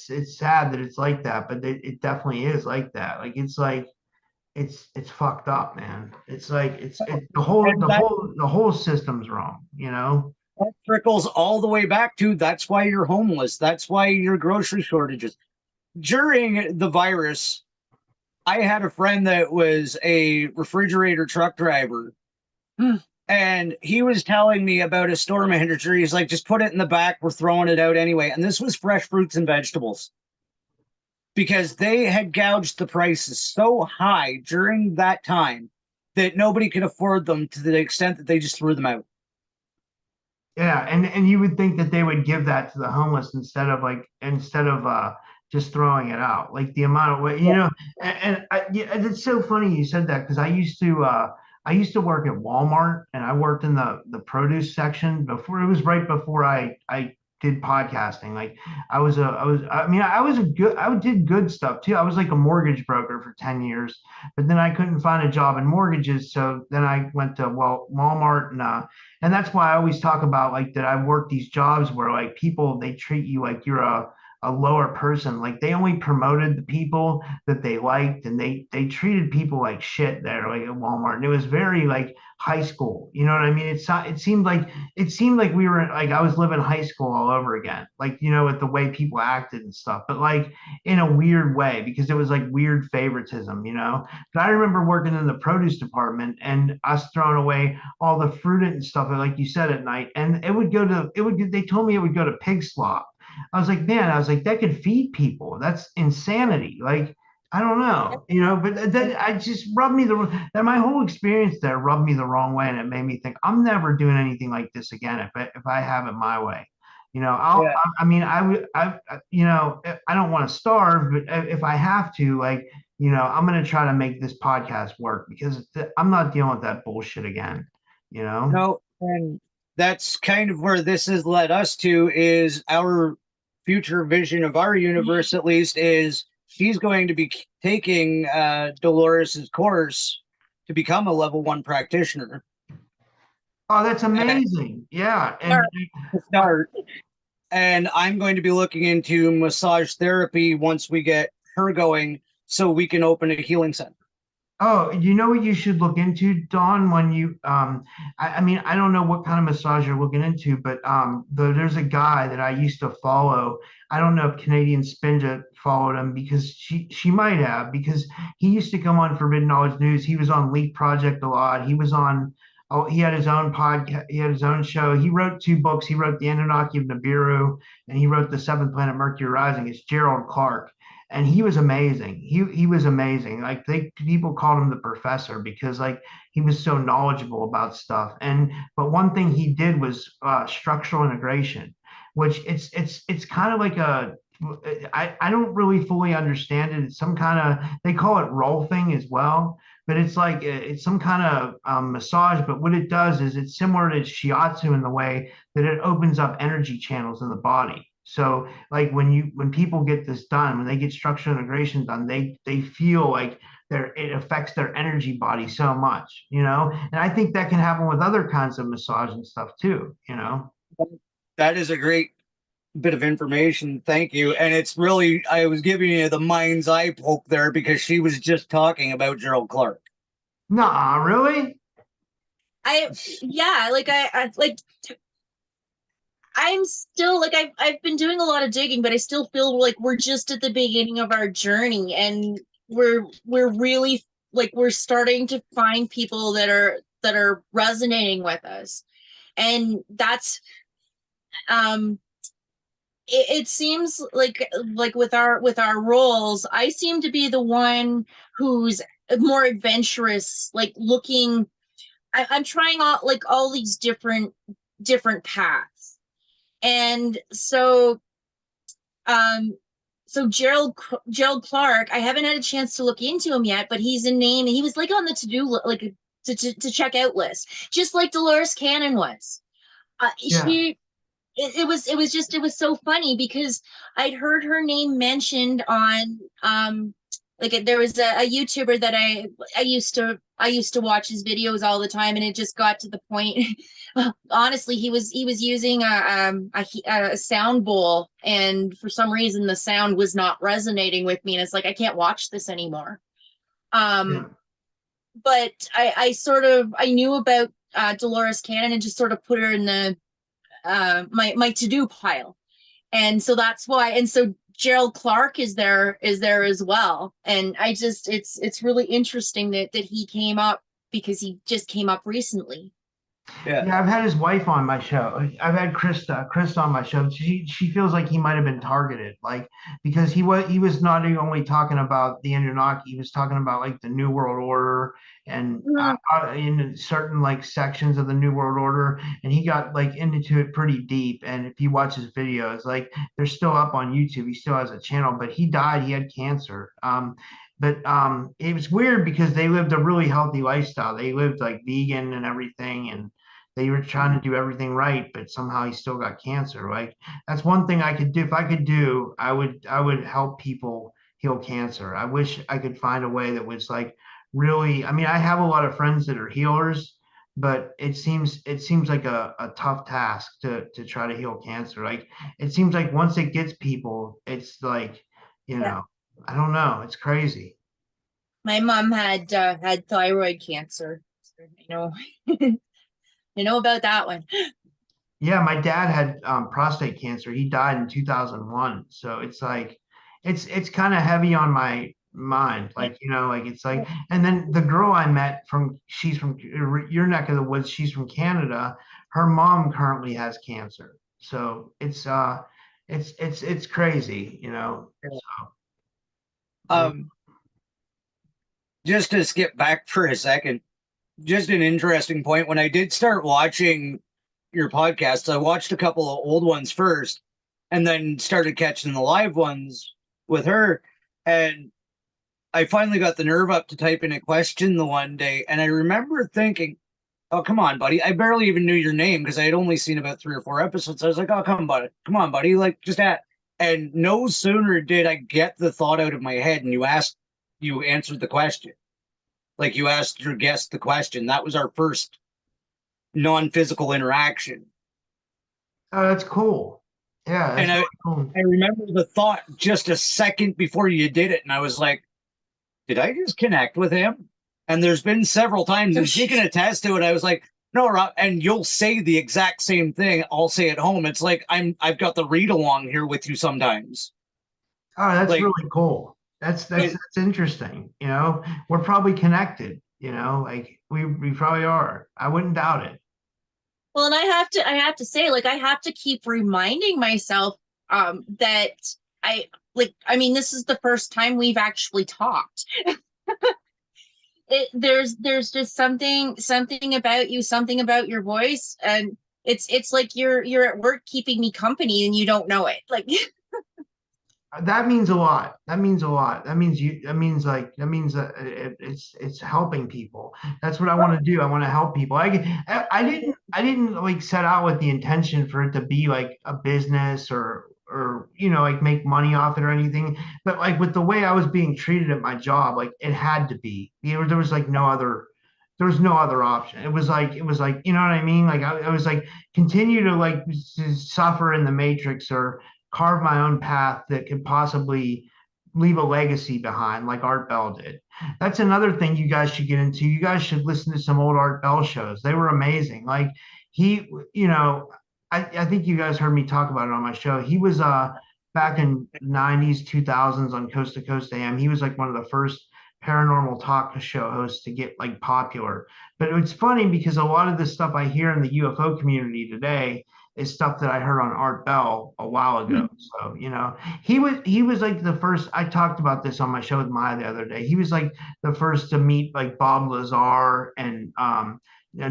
it's sad that it's like that, but it definitely is like that. Like it's fucked up, man. It's like the whole And the whole system's wrong. that trickles all the way back to that's why you're homeless. That's why your grocery shortages. During the virus, I had a friend that was a refrigerator truck driver, and he was telling me about a store manager. He's like, just put it in the back. We're throwing it out anyway. And this was fresh fruits and vegetables because they had gouged the prices so high during that time that nobody could afford them to the extent that they just threw them out. Yeah, and you would think that they would give that to the homeless instead of just throwing it out. Like the amount of yeah, it's so funny you said that, because I used to work at Walmart, and I worked in the produce section before. It was right before I did podcasting. Like I did good stuff too. I was like a mortgage broker for 10 years, but then I couldn't find a job in mortgages, so then I went to Walmart, and that's why I always talk about like that I've worked these jobs where like people, they treat you like you're a lower person. Like they only promoted the people that they liked, and they treated people like shit there, like at Walmart. And it was very like high school. You know what I mean? It seemed like we were like I was living high school all over again. Like, with the way people acted and stuff, but like in a weird way, because it was like weird favoritism. But I remember working in the produce department and us throwing away all the fruit and stuff, like you said, at night, and they told me it would go to pig slop. I was like, man, I was like, that could feed people. That's insanity. Like, I don't know, but that I just rubbed me that my whole experience there rubbed me the wrong way, and it made me think I'm never doing anything like this again if I have it my way. Yeah. I mean, I don't want to starve, but if I have to, like, I'm going to try to make this podcast work, because I'm not dealing with that bullshit again. No, and that's kind of where this has led us to is our future vision of our universe, at least, is she's going to be taking Dolores's course to become a level 1 practitioner. Oh, that's And amazing. Yeah. all And to start, and I'm going to be looking into massage therapy once we get her going so we can open a healing center. oh, you know what you should look into, Dawn, when I mean, I don't know what kind of massage you're looking into, but there's a guy that I used to follow. I don't know if Canadian Spinja followed him, because she might have, because he used to come on Forbidden Knowledge News. He was on Leak Project a lot. He was on. Oh, he had his own podcast. He had his own show. He wrote 2 books. He wrote The Anunnaki of Nibiru, and he wrote The Seventh Planet Mercury Rising. It's Gerald Clark, and he was amazing. He was amazing. Like people called him the professor, because like he was so knowledgeable about stuff. But one thing he did was structural integration, which it's kind of like I don't really fully understand it. It's some kind of, they call it rolfing as well, but it's like it's some kind of massage. But what it does is it's similar to shiatsu in the way that it opens up energy channels in the body. So like when people get this done, when they get structural integration done, they feel like it affects their energy body so much, you know. And I think that can happen with other kinds of massage and stuff too, you know. That is a great bit of information. Thank you. And it's really, I was giving you the mind's eye poke there because she was just talking about Gerald Clark. Nah, really? Yeah, like I like I'm still like I've been doing a lot of digging, but I still feel like we're just at the beginning of our journey, and we're really like we're starting to find people that are resonating with us, and that's it seems like with our roles, I seem to be the one who's more adventurous, like looking. I'm trying all these different paths, and um Gerald Clark, I haven't had a chance to look into him yet, but he's a name, and he was like on the to check out list, just like Dolores Cannon was. Yeah. It was so funny because I'd heard her name mentioned on like there was a YouTuber that I used to watch his videos all the time, and it just got to the point. Honestly, he was using a sound bowl, and for some reason the sound was not resonating with me, and it's like I can't watch this anymore. Yeah. But I knew about Dolores Cannon and just sort of put her in the my to-do pile, and so that's why. And so Gerald Clark is there as well, and I just it's really interesting that he came up because he just came up recently. Yeah. Yeah, I've had his wife on my show. I've had Krista on my show. She feels like he might have been targeted, like because he was not only talking about the Anunnaki, he was talking about like the New World Order and in certain like sections of the New World Order, and he got like into it pretty deep. And if you watch his videos, like they're still up on YouTube. He still has a channel, but he died. He had cancer. But it was weird because they lived a really healthy lifestyle. They lived like vegan and everything, and they were trying to do everything right, but somehow he still got cancer. Like that's one thing I could do. If I could do, I would help people heal cancer. I wish I could find a way that was like really. I mean, I have a lot of friends that are healers, but it seems like a tough task to try to heal cancer. Like it seems like once it gets people, it's like, you Yeah. know, I don't know. It's crazy. My mom had thyroid cancer. You know, you know about that one. Yeah, my dad had prostate cancer. He died in 2001. So it's like it's kind of heavy on my mind. Like, you know, like it's like, and then the girl I met she's from your neck of the woods. She's from Canada. Her mom currently has cancer. So it's crazy, you know. So yeah. Um, just to skip back for a second, just an interesting point. When I did start watching your podcasts, I watched a couple of old ones first and then started catching the live ones with her. And I finally got the nerve up to type in a question the one day. And I remember thinking, oh, come on, buddy. I barely even knew your name because I had only seen about 3 or 4 episodes. I was like, oh, come on, buddy. Like, just at. And no sooner did I get the thought out of my head and you answered the question. Like you asked your guest the question. That was our first non-physical interaction. Oh, that's cool. Yeah, And that's really cool. I remember the thought just a second before you did it. And I was like, did I just connect with him? And there's been several times, and she can attest to it. I was like, no, Rob, and you'll say the exact same thing I'll say at home. It's like I've got the read along here with you sometimes. Oh, that's Like really cool. That's it, that's interesting. You know, we're probably connected, you know, like we probably are. I wouldn't doubt it. Well, and I have to say, like, I have to keep reminding myself that I mean, this is the first time we've actually talked. There's just something about you, something about your voice, and it's like you're at work keeping me company and you don't know it. Like That means a lot. That means a lot. That means you. That means that it's helping people. That's what I want to do. I want to help people. I didn't like set out with the intention for it to be like a business or like make money off it or anything. But like with the way I was being treated at my job, like it had to be. There was like no other. There was no other option. It was like you know what I mean. Like I was like continue to like suffer in the matrix or carve my own path that could possibly leave a legacy behind, like Art Bell did. That's another thing you guys should get into. You guys should listen to some old Art Bell shows. They were amazing. Like he, I think you guys heard me talk about it on my show. He was back in 90s, 2000s on Coast to Coast AM. He was like one of the first paranormal talk show hosts to get like popular. But it's funny because a lot of the stuff I hear in the UFO community today is stuff that I heard on Art Bell a while ago. So, he was like the first. I talked about this on my show with Maya the other day. He was like the first to meet like Bob Lazar and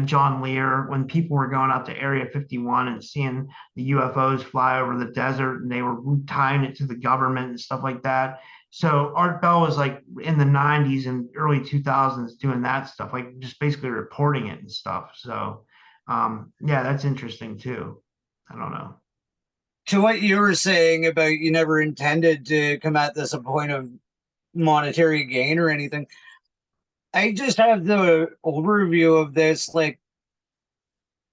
John Lear when people were going out to Area 51 and seeing the UFOs fly over the desert and they were tying it to the government and stuff like that. So Art Bell was like in the 90s and early 2000s doing that stuff, like just basically reporting it and stuff. So yeah, that's interesting too. I don't know. To what you were saying about you never intended to come at this a point of monetary gain or anything, I just have the overview of this, like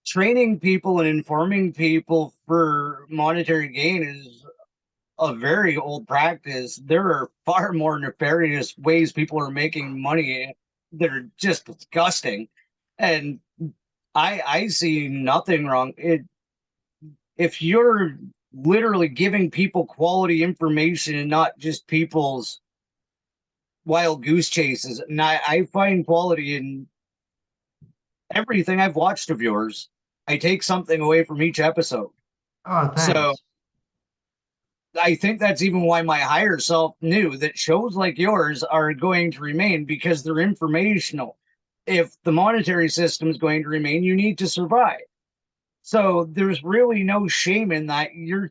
training people and informing people for monetary gain is a very old practice. There are far more nefarious ways people are making money that are just disgusting. And I see nothing wrong. If you're literally giving people quality information and not just people's wild goose chases, and I find quality in everything I've watched of yours. I take something away from each episode. Oh, So thanks. I think that's even why my higher self knew that shows like yours are going to remain because they're informational. If the monetary system is going to remain, you need to survive. So there's really no shame in that. You're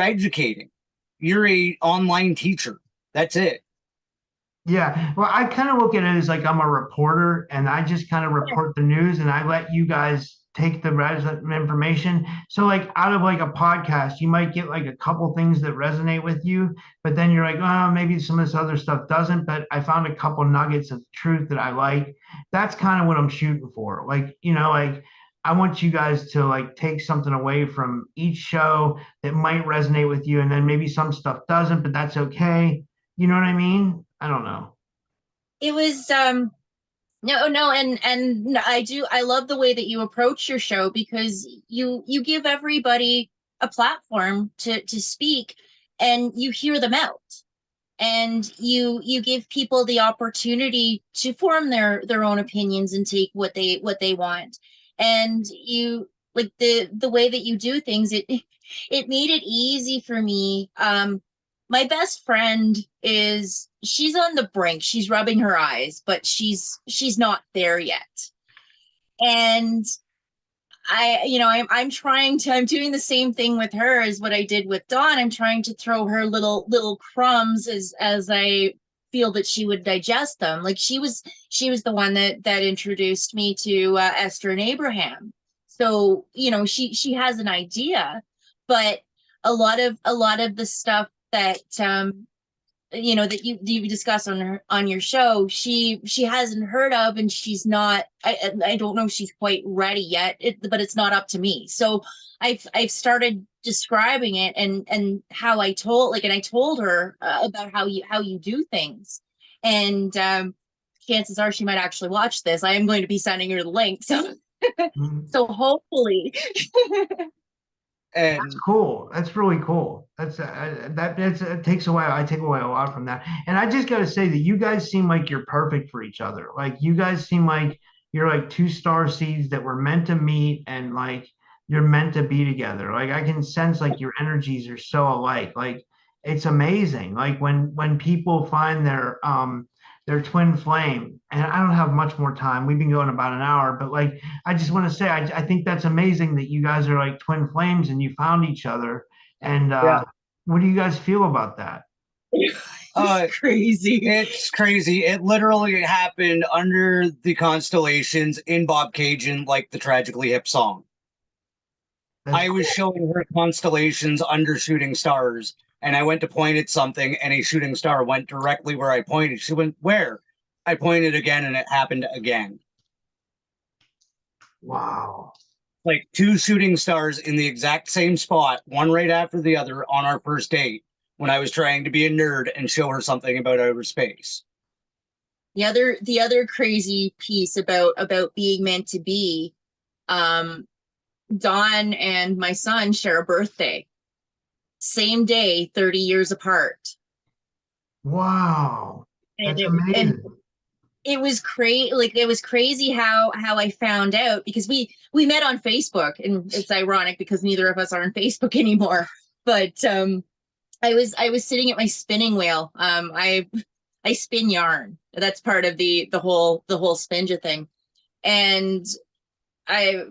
educating. You're a online teacher. That's it. Yeah. Well, I kind of look at it as like I'm a reporter and I just kind of report the news and I let you guys take the information. So like out of like a podcast, you might get like a couple things that resonate with you, but then you're like, oh, maybe some of this other stuff doesn't. But I found a couple nuggets of truth that I like. That's kind of what I'm shooting for. Like, like I want you guys to like take something away from each show that might resonate with you, and then maybe some stuff doesn't, but that's okay. You know what I mean? I don't know. It was no, and I love the way that you approach your show because you give everybody a platform to speak and you hear them out and you give people the opportunity to form their own opinions and take what they want. And you like the way that you do things, it made it easy for me. My best friend she's on the brink. She's rubbing her eyes, but she's not there yet. And I'm doing the same thing with her as what I did with Dawn. I'm trying to throw her little crumbs as I feel that she would digest them. Like she was the one that introduced me to Esther and Abraham. So, she has an idea, but a lot of the stuff that that you discuss on your show, she hasn't heard of, and she's not. I don't know if she's quite ready yet. But it's not up to me. So I've started describing it and how I told her about how you do things, and chances are she might actually watch this. I am going to be sending her the link, so Mhm. so hopefully. That's And cool. That's really cool. That's it takes away. I take away a lot from that. And I just got to say that you guys seem like you're perfect for each other. Like you guys seem like you're like two star seeds that were meant to meet and like you're meant to be together. Like I can sense like your energies are so alike. Like it's amazing. Like when people find their twin flame, and I don't have much more time. We've been going about an hour, but like I just want to say, I think that's amazing that you guys are like twin flames and you found each other. And yeah, what do you guys feel about that? It's crazy. It's crazy. It literally happened under the constellations in Bob Cajun, like the Tragically Hip song. That's I cool. was showing her constellations under shooting stars, and I went to point at something, and a shooting star went directly where I pointed. She went, "Where?" I pointed again, and it happened again. Wow. Like 2 shooting stars in the exact same spot, one right after the other on our first date when I was trying to be a nerd and show her something about outer space. The other crazy piece about being meant to be, Dawn and my son share a birthday. Same day, 30 years apart. Wow. And That's and amazing. it was crazy. Like, it was crazy how I found out, because we met on Facebook, and it's ironic because neither of us are on Facebook anymore. But I was sitting at my spinning wheel. I spin yarn. That's part of the whole spinja thing. And I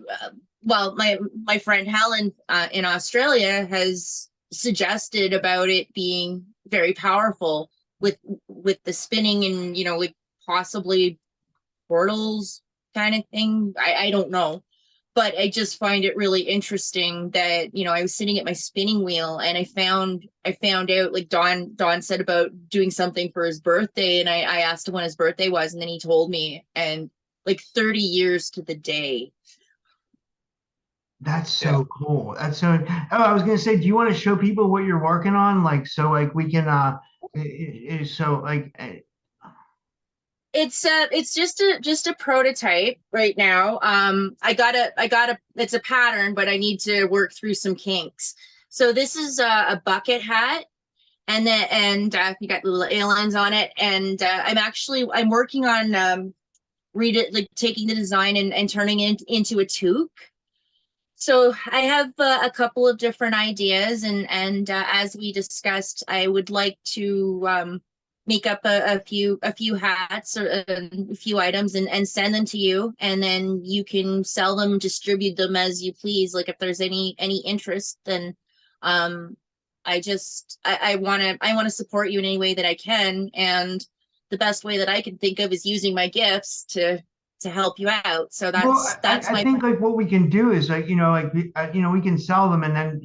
well, my friend Helen in Australia has suggested about it being very powerful with the spinning, and like possibly portals kind of thing. I don't know, but I just find it really interesting that I was sitting at my spinning wheel, and I found out, like, Don said about doing something for his birthday, and I asked him when his birthday was, and then he told me, and like 30 years to the day. That's Yeah. so cool. That's so. Oh, I was gonna say, do you want to show people what you're working on, like, so like we can so like It's just a prototype right now. I got a it's a pattern, but I need to work through some kinks. So this is a bucket hat, and then you got little aliens on it, and I'm working on read it like taking the design and turning it into a toque. So I have a couple of different ideas, and as we discussed, I would like to make up a few hats or a few items, and send them to you, and then you can sell them, distribute them as you please. Like, if there's any interest, then um, I want to support you in any way that I can, and the best way that I can think of is using my gifts to help you out. So well, that's I my think like what we can do is like like we can sell them, and then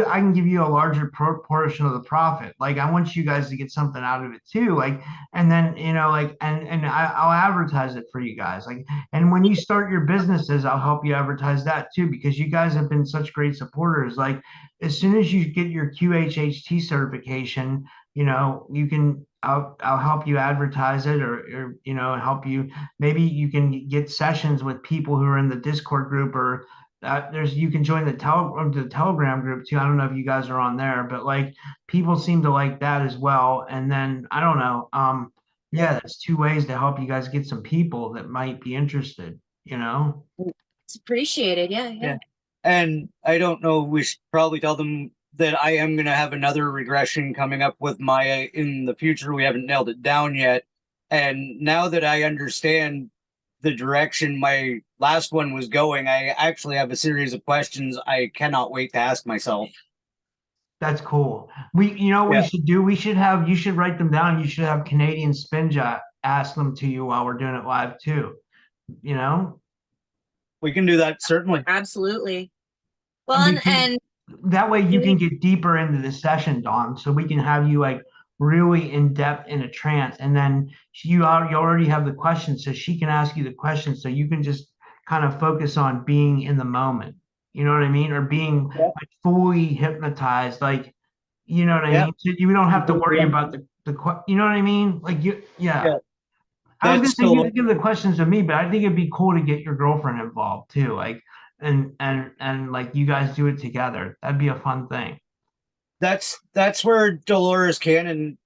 I can give you a larger portion of the profit. Like, I want you guys to get something out of it too. Like, and then like I'll advertise it for you guys. Like, and when you start your businesses, I'll help you advertise that too, because you guys have been such great supporters. Like, as soon as you get your QHHT certification, you can I'll help you advertise it, or help you. Maybe you can get sessions with people who are in the Discord group, or you can join the Telegram group too. I don't know if you guys are on there, but like, people seem to like that as well. And then I don't know. Yeah, that's 2 ways to help you guys get some people that might be interested. It's appreciated. Yeah, yeah. Yeah. And I don't know, we should probably tell them that I am going to have another regression coming up with Maya in the future. We haven't nailed it down yet. And now that I understand the direction my last one was going, I actually have a series of questions I cannot wait to ask myself. That's cool. What we Yeah, should do? You should write them down. You should have Canadian Spinja ask them to you while we're doing it live too. You know, we can do that, certainly. Absolutely. Well, because and that way you can get deeper into the session, Dawn, so we can have you like really in depth in a trance, and then you already have the questions, so she can ask you the questions, so you can just kind of focus on being in the moment. You know what I mean? Or being Yeah. like fully hypnotized, like, you know what I Yeah. mean? So you don't have to worry about you know what I mean? Like, yeah. Yeah. I was gonna That's say you cool. could give the questions to me, but I think it'd be cool to get your girlfriend involved too. Like, and like, you guys do it together. That'd be a fun thing. That's where Dolores Cannon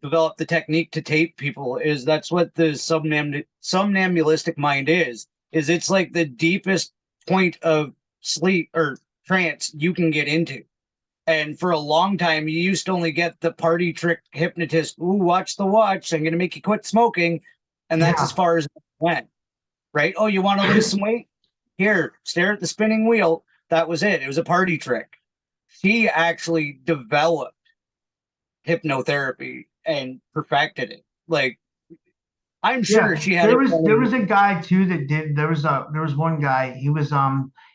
develop the technique to tape people. Is that's what the somnambulistic mind is it's like the deepest point of sleep or trance you can get into. And for a long time you used to only get the party trick hypnotist, ooh, watch the watch, I'm going to make you quit smoking, and that's as Yeah, far as it went. Right? Oh, you want to lose some weight, here, stare at the spinning wheel. That was it. It was a party trick. She actually developed hypnotherapy and perfected it. Like, I'm sure Yeah, she had there it was there going. was a guy too that did. There was one guy.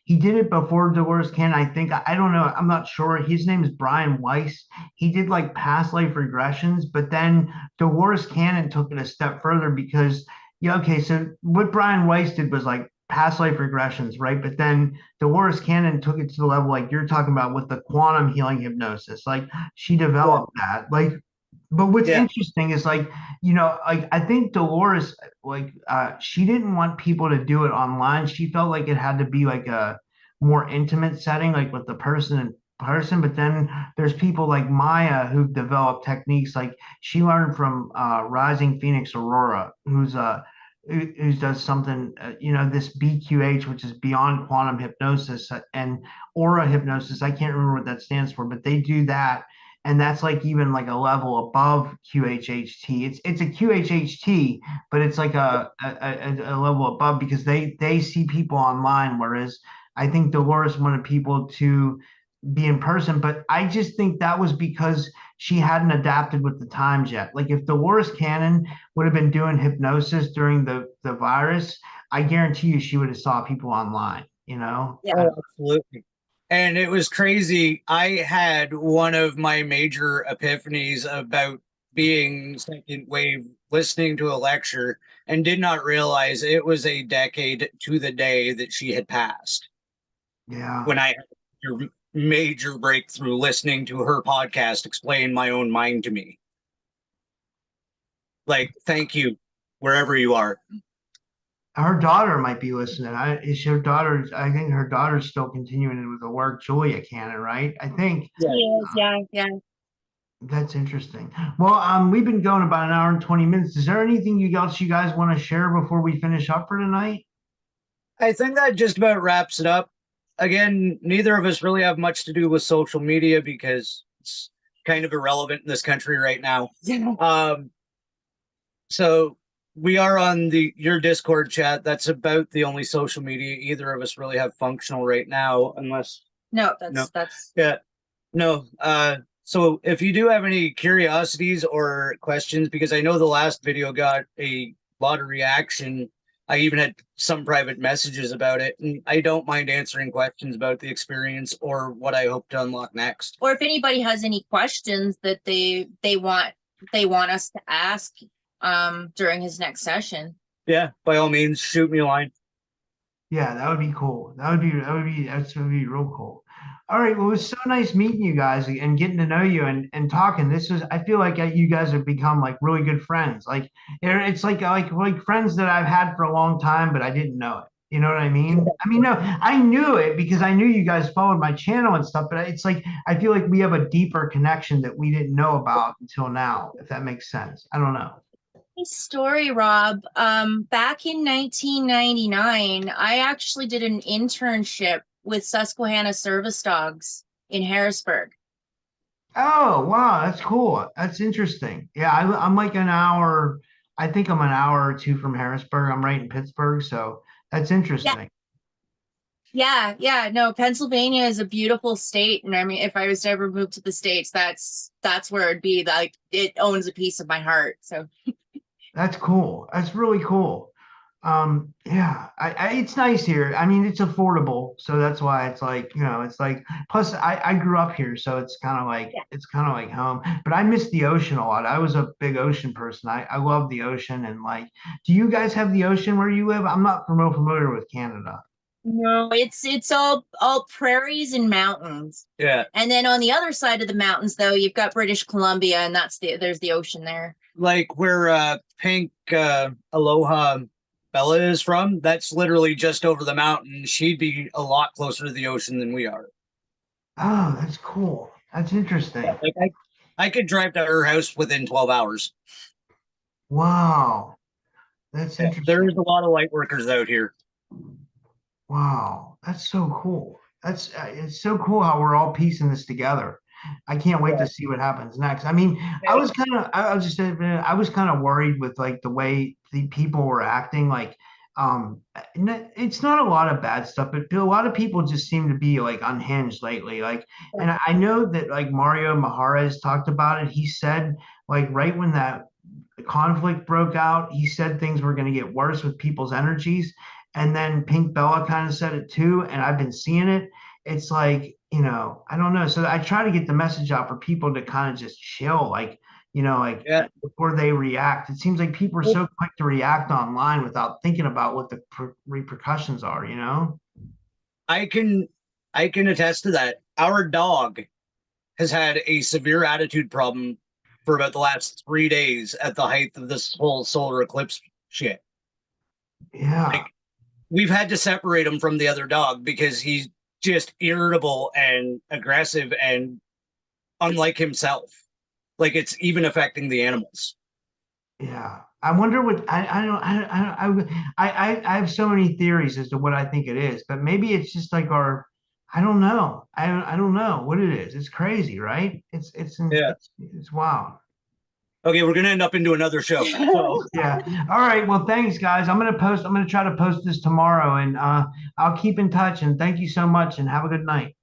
He did it before Dolores Cannon. I think I don't know. I'm not sure. His name is Brian Weiss. He did like past life regressions, but then Dolores Cannon took it a step further because yeah, okay. So what Brian Weiss did was like past life regressions, right? But then Dolores Cannon took it to the level like you're talking about with the quantum healing hypnosis. Like she Yeah, developed that. Like, but what's yeah, interesting is like like I think Dolores, she didn't want people to do it online. She felt like it had to be like a more intimate setting, like with the person in person. But then there's people like Maya who've developed techniques. Like she learned from Rising Phoenix Aurora, who does something, this BQH, which is Beyond Quantum Hypnosis, and Aura Hypnosis. I can't remember what that stands for, but they do that, and that's like even like a level above QHHT. It's a QHHT, but it's like a level above because they see people online, whereas I think Dolores wanted people to be in person. But I just think that was because she hadn't adapted with the times yet. Like if Dolores Cannon would have been doing hypnosis during the virus, I guarantee you she would have saw people online. Yeah. oh, absolutely. And it was crazy. I had one of my major epiphanies about being second wave, listening to a lecture, and did not realize it was a decade to the day that she had passed. Yeah. When I had a major breakthrough listening to her podcast explain my own mind to me. Like, thank you, wherever you are. Her daughter might be listening. Is her daughter? I think her daughter's still continuing with the work. Julia Cannon, right? I think She is, yeah, yeah. that's interesting. Well, we've been going about an hour and 20 minutes. Is there anything else you guys want to share before we finish up for tonight? I think that just about wraps it up. Again, neither of us really have much to do with social media because it's kind of irrelevant in this country right now. Yeah. So we are on your Discord chat. That's about the only social media either of us really have functional right now, unless No, no, that's yeah, no. So if you do have any curiosities or questions, because I know the last video got a lot of reaction. I even had some private messages about it, and I don't mind answering questions about the experience or what I hope to unlock next. or if anybody has any questions that they want us to ask during his next session. Yeah, by all means, shoot me a line. Yeah, that would be cool. That would be real cool. All right. Well, it was so nice meeting you guys and getting to know you and talking. I feel like you guys have become like really good friends. Like it's like friends that I've had for a long time, but I didn't know it. You know what I mean? I mean, no, I knew it because I knew you guys followed my channel and stuff, but it's like I feel like we have a deeper connection that we didn't know about until now, if that makes sense. I don't know. Story, Rob. Back in 1999, I actually did an internship with Susquehanna Service Dogs in Harrisburg. Oh, wow, that's cool. That's interesting. Yeah, I'm like an hour. I think I'm an hour or two from Harrisburg. I'm right in Pittsburgh, so that's Yeah, interesting. yeah. No, Pennsylvania is a beautiful state, and I mean, if I was to ever move to the States, that's where it'd be. Like, it owns a piece of my heart. So That's cool. That's really cool. Yeah, it's nice here. I mean, it's affordable, so that's why it's like, it's like. Plus, I grew up here, so yeah. it's kind of like home. But I miss the ocean a lot. I was a big ocean person. I love the ocean, and like, do you guys have the ocean where you live? I'm not real familiar with Canada. No, it's all prairies and mountains. Yeah, And then on the other side of the mountains, though, you've got British Columbia, and there's the ocean there. like where Pink Aloha Bella is from. That's literally just over the mountain. She'd be a lot closer to the ocean than we are. Oh, that's cool. That's interesting. Like I could drive to her house within 12 hours. Wow, that's Yeah, interesting. there's a lot of light workers out here. Wow, that's so cool. It's so cool how we're all piecing this together. I can't wait to see what happens next. I mean, I was just I was kind of worried with like the way the people were acting. Like It's not a lot of bad stuff, but a lot of people just seem to be like unhinged lately. Like, and I know that like Mario Maharez talked about it. He said like right when that conflict broke out, he said things were going to get worse with people's energies. And then Pink Bella kind of said it too. And I've been seeing it. It's like, I don't know. So I try to get the message out for people to kind of just chill, like, like Yeah. before they react. It seems like people are so quick to react online without thinking about what the repercussions are. I can attest to that. Our dog has had a severe attitude problem for about the last 3 days at the height of this whole solar eclipse shit. Yeah. Like, we've had to separate him from the other dog because he's just irritable and aggressive and unlike himself. Like, it's even affecting the animals. Yeah. I wonder what I don't I have so many theories as to what I think it is, but maybe it's just like I don't know. I don't know what it is. It's crazy, right? Yeah. It's wild. Okay, we're gonna end up into another show. So Yeah. All right. Well, thanks, guys. I'm gonna try to post this tomorrow, and I'll keep in touch, and thank you so much, and have a good night.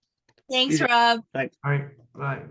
Thanks, Rob. thanks. All right. Bye.